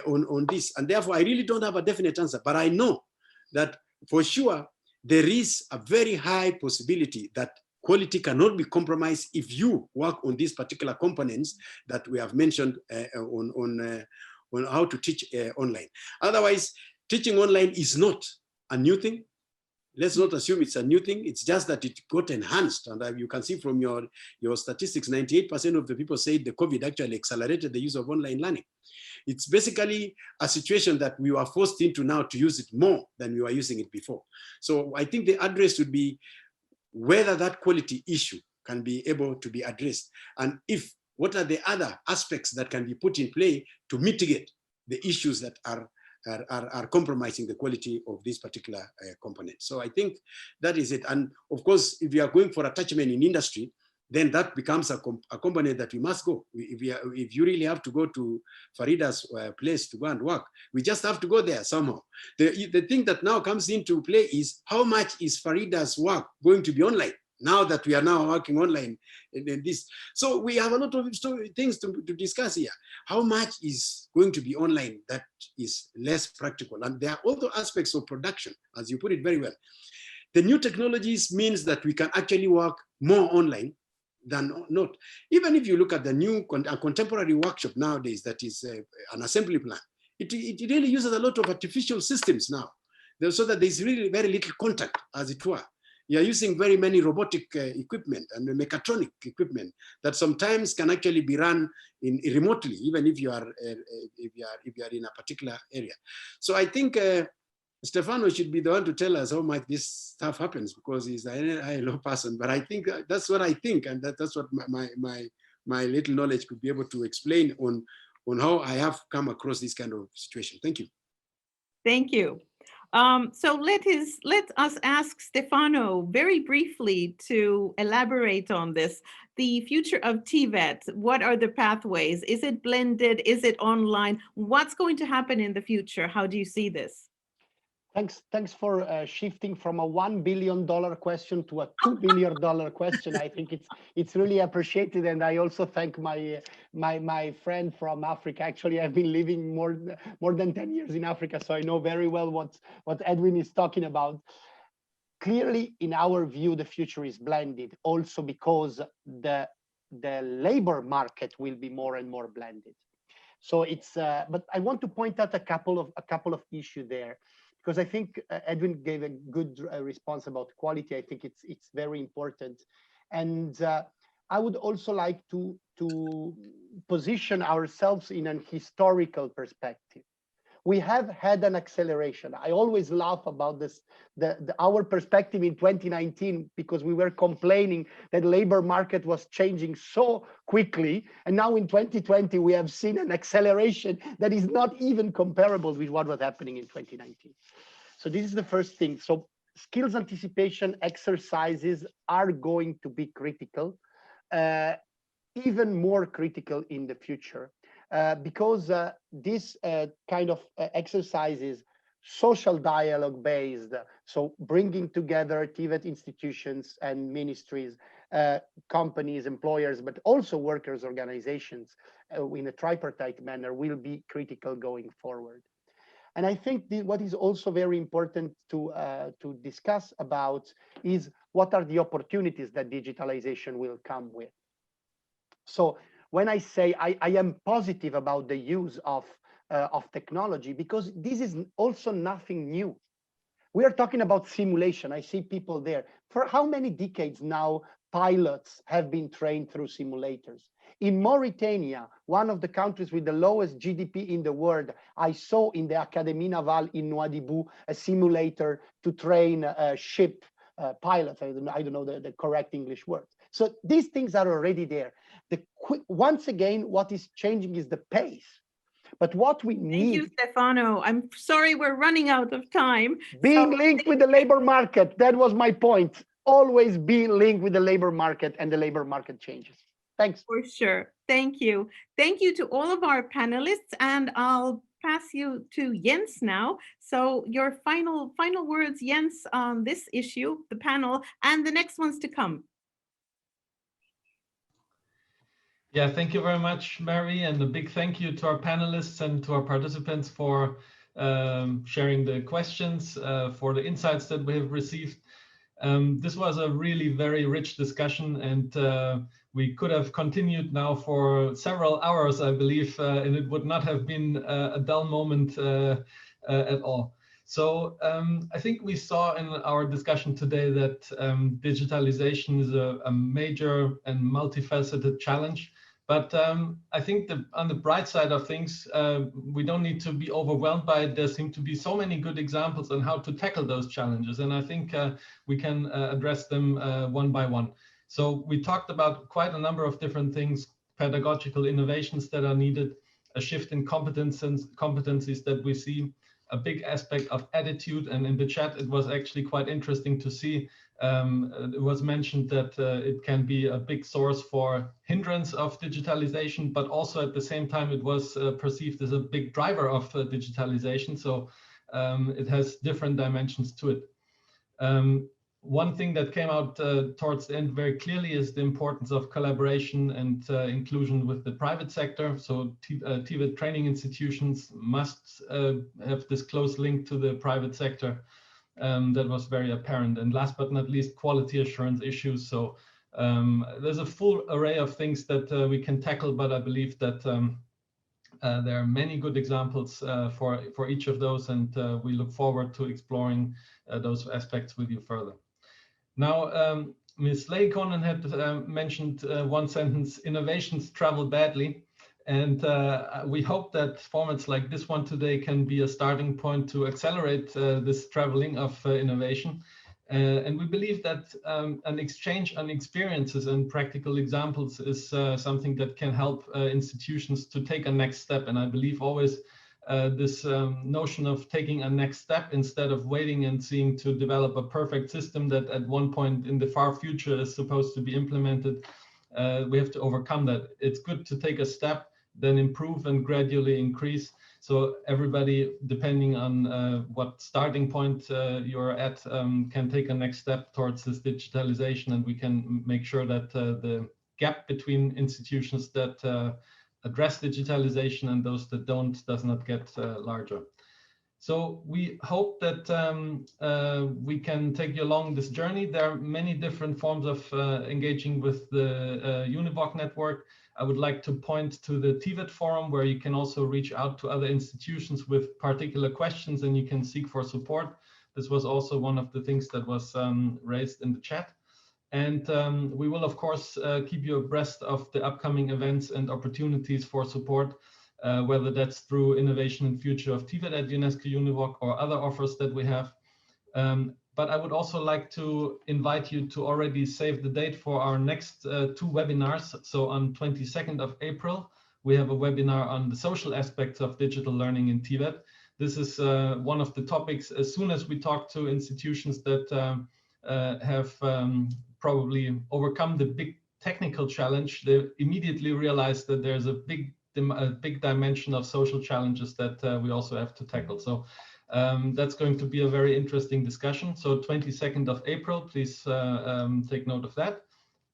on this, and therefore I really don't have a definite answer, but I know that for sure there is a very high possibility that quality cannot be compromised if you work on these particular components that we have mentioned on how to teach online. Otherwise, teaching online is not a new thing. Let's not assume it's a new thing. It's just that it got enhanced. And you can see from your statistics, 98% of the people say the COVID actually accelerated the use of online learning. It's basically a situation that we were forced into now to use it more than we were using it before. So I think the address would be whether that quality issue can be able to be addressed. And if, what are the other aspects that can be put in play to mitigate the issues that are compromising the quality of this particular component. So I think that is it. And of course, if you are going for attachment in industry, then that becomes a component that we must go. If you really have to go to Farida's place to go and work, we just have to go there somehow. The thing that now comes into play is how much is Farida's work going to be online? Now that we are now working online in this. So we have a lot of things to discuss here. How much is going to be online that is less practical? And there are other aspects of production, as you put it very well. The new technologies means that we can actually work more online than not. Even if you look at the new contemporary workshop nowadays, that is an assembly plan, it really uses a lot of artificial systems now, so that there's really very little contact, as it were. You're using very many robotic equipment and mechatronic equipment that sometimes can actually be run remotely, even if you are in a particular area. So I think Stefano should be the one to tell us how much this stuff happens, because he's an ILO person. But I think that's what I think, and that's what my little knowledge could be able to explain on how I have come across this kind of situation. Thank you. Thank you. So let us ask Stefano very briefly to elaborate on this. The future of Tvet, what are the pathways? Is it blended? Is it online? What's going to happen in the future? How do you see this? Thanks for shifting from a $1 billion question to a $2 billion question. I think it's really appreciated, and I also thank my friend from Africa. Actually, I've been living more than 10 years in Africa, so I know very well what Edwin is talking about. Clearly, in our view, the future is blended, also because the labor market will be more and more blended. So it's but I want to point out a couple of issues there, because I think Edwin gave a good response about quality. I think it's very important. And I would also like to position ourselves in an historical perspective. We have had an acceleration. I always laugh about this, our perspective in 2019, because we were complaining that labor market was changing so quickly. And now in 2020, we have seen an acceleration that is not even comparable with what was happening in 2019. So this is the first thing. So skills anticipation exercises are going to be critical, even more critical in the future. Because this kind of exercises, social dialogue based, so bringing together Tibet institutions and ministries, companies, employers, but also workers' organizations in a tripartite manner will be critical going forward. And I think what is also very important to discuss about is what are the opportunities that digitalization will come with. So when I say I am positive about the use of technology, because this is also nothing new. We are talking about simulation. I see people there. For how many decades now pilots have been trained through simulators? In Mauritania, one of the countries with the lowest GDP in the world, I saw in the Académie Navale in Nouadhibou a simulator to train ship pilots. I don't know the correct English words. So these things are already there. Once again, what is changing is the pace. But what we need— Thank you, Stefano. I'm sorry we're running out of time. Being linked with the labor market, that was my point. Always be linked with the labor market and the labor market changes. Thanks. For sure. Thank you. Thank you to all of our panelists, and I'll pass you to Jens now. So your final words, Jens, on this issue, the panel, and the next ones to come. Yeah, thank you very much, Mary, and a big thank you to our panelists and to our participants for sharing the questions, for the insights that we have received. This was a really very rich discussion, and we could have continued now for several hours, I believe, and it would not have been a dull moment at all. So I think we saw in our discussion today that digitalization is a major and multifaceted challenge. But I think that on the bright side of things, we don't need to be overwhelmed by it. There seem to be so many good examples on how to tackle those challenges. And I think we can address them one by one. So we talked about quite a number of different things, pedagogical innovations that are needed, a shift in competencies that we see, a big aspect of attitude. And in the chat, it was actually quite interesting to see. It was mentioned that it can be a big source for hindrance of digitalization, but also at the same time, it was perceived as a big driver of digitalization. So it has different dimensions to it. One thing that came out towards the end very clearly is the importance of collaboration and inclusion with the private sector. So Tibet training institutions must have this close link to the private sector. That was very apparent. And last but not least, quality assurance issues. So there's a full array of things that we can tackle, but I believe that there are many good examples for each of those, and we look forward to exploring those aspects with you further. Now, Ms. Leikonen had mentioned one sentence: innovations travel badly. And we hope that formats like this one today can be a starting point to accelerate this traveling of innovation. And we believe that an exchange on experiences and practical examples is something that can help institutions to take a next step. And I believe always this notion of taking a next step instead of waiting and seeing to develop a perfect system that at one point in the far future is supposed to be implemented. We have to overcome that. It's good to take a step, then improve and gradually increase. So everybody, depending on what starting point you're at, can take a next step towards this digitalization, and we can make sure that the gap between institutions that address digitalization and those that don't does not get larger. So we hope that we can take you along this journey. There are many different forms of engaging with the UNEVOC network. I would like to point to the Tvet forum, where you can also reach out to other institutions with particular questions and you can seek for support. This was also one of the things that was raised in the chat. And we will, of course, keep you abreast of the upcoming events and opportunities for support, whether that's through Innovation and Future of Tibet at UNESCO-UNEVOC or other offers that we have. But I would also like to invite you to already save the date for our next 2 webinars. So on 22nd of April, we have a webinar on the social aspects of digital learning in Tibet. This is one of the topics. As soon as we talk to institutions that have probably overcome the big technical challenge, they immediately realize that there's a big dimension of social challenges that we also have to tackle. So that's going to be a very interesting discussion. So 22nd of April, please take note of that.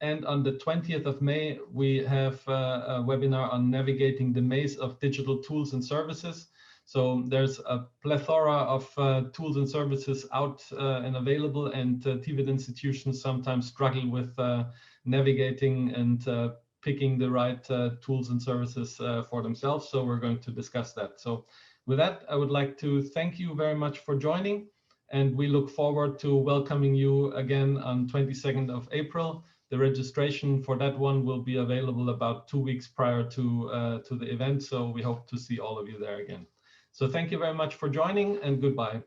And on the 20th of May, we have a webinar on navigating the maze of digital tools and services. So there's a plethora of tools and services out and available, and Tibet institutions sometimes struggle with navigating and picking the right tools and services for themselves. So we're going to discuss that. So with that, I would like to thank you very much for joining, and we look forward to welcoming you again on 22nd of April. The registration for that one will be available about 2 weeks prior to the event. So we hope to see all of you there again. So thank you very much for joining, and goodbye.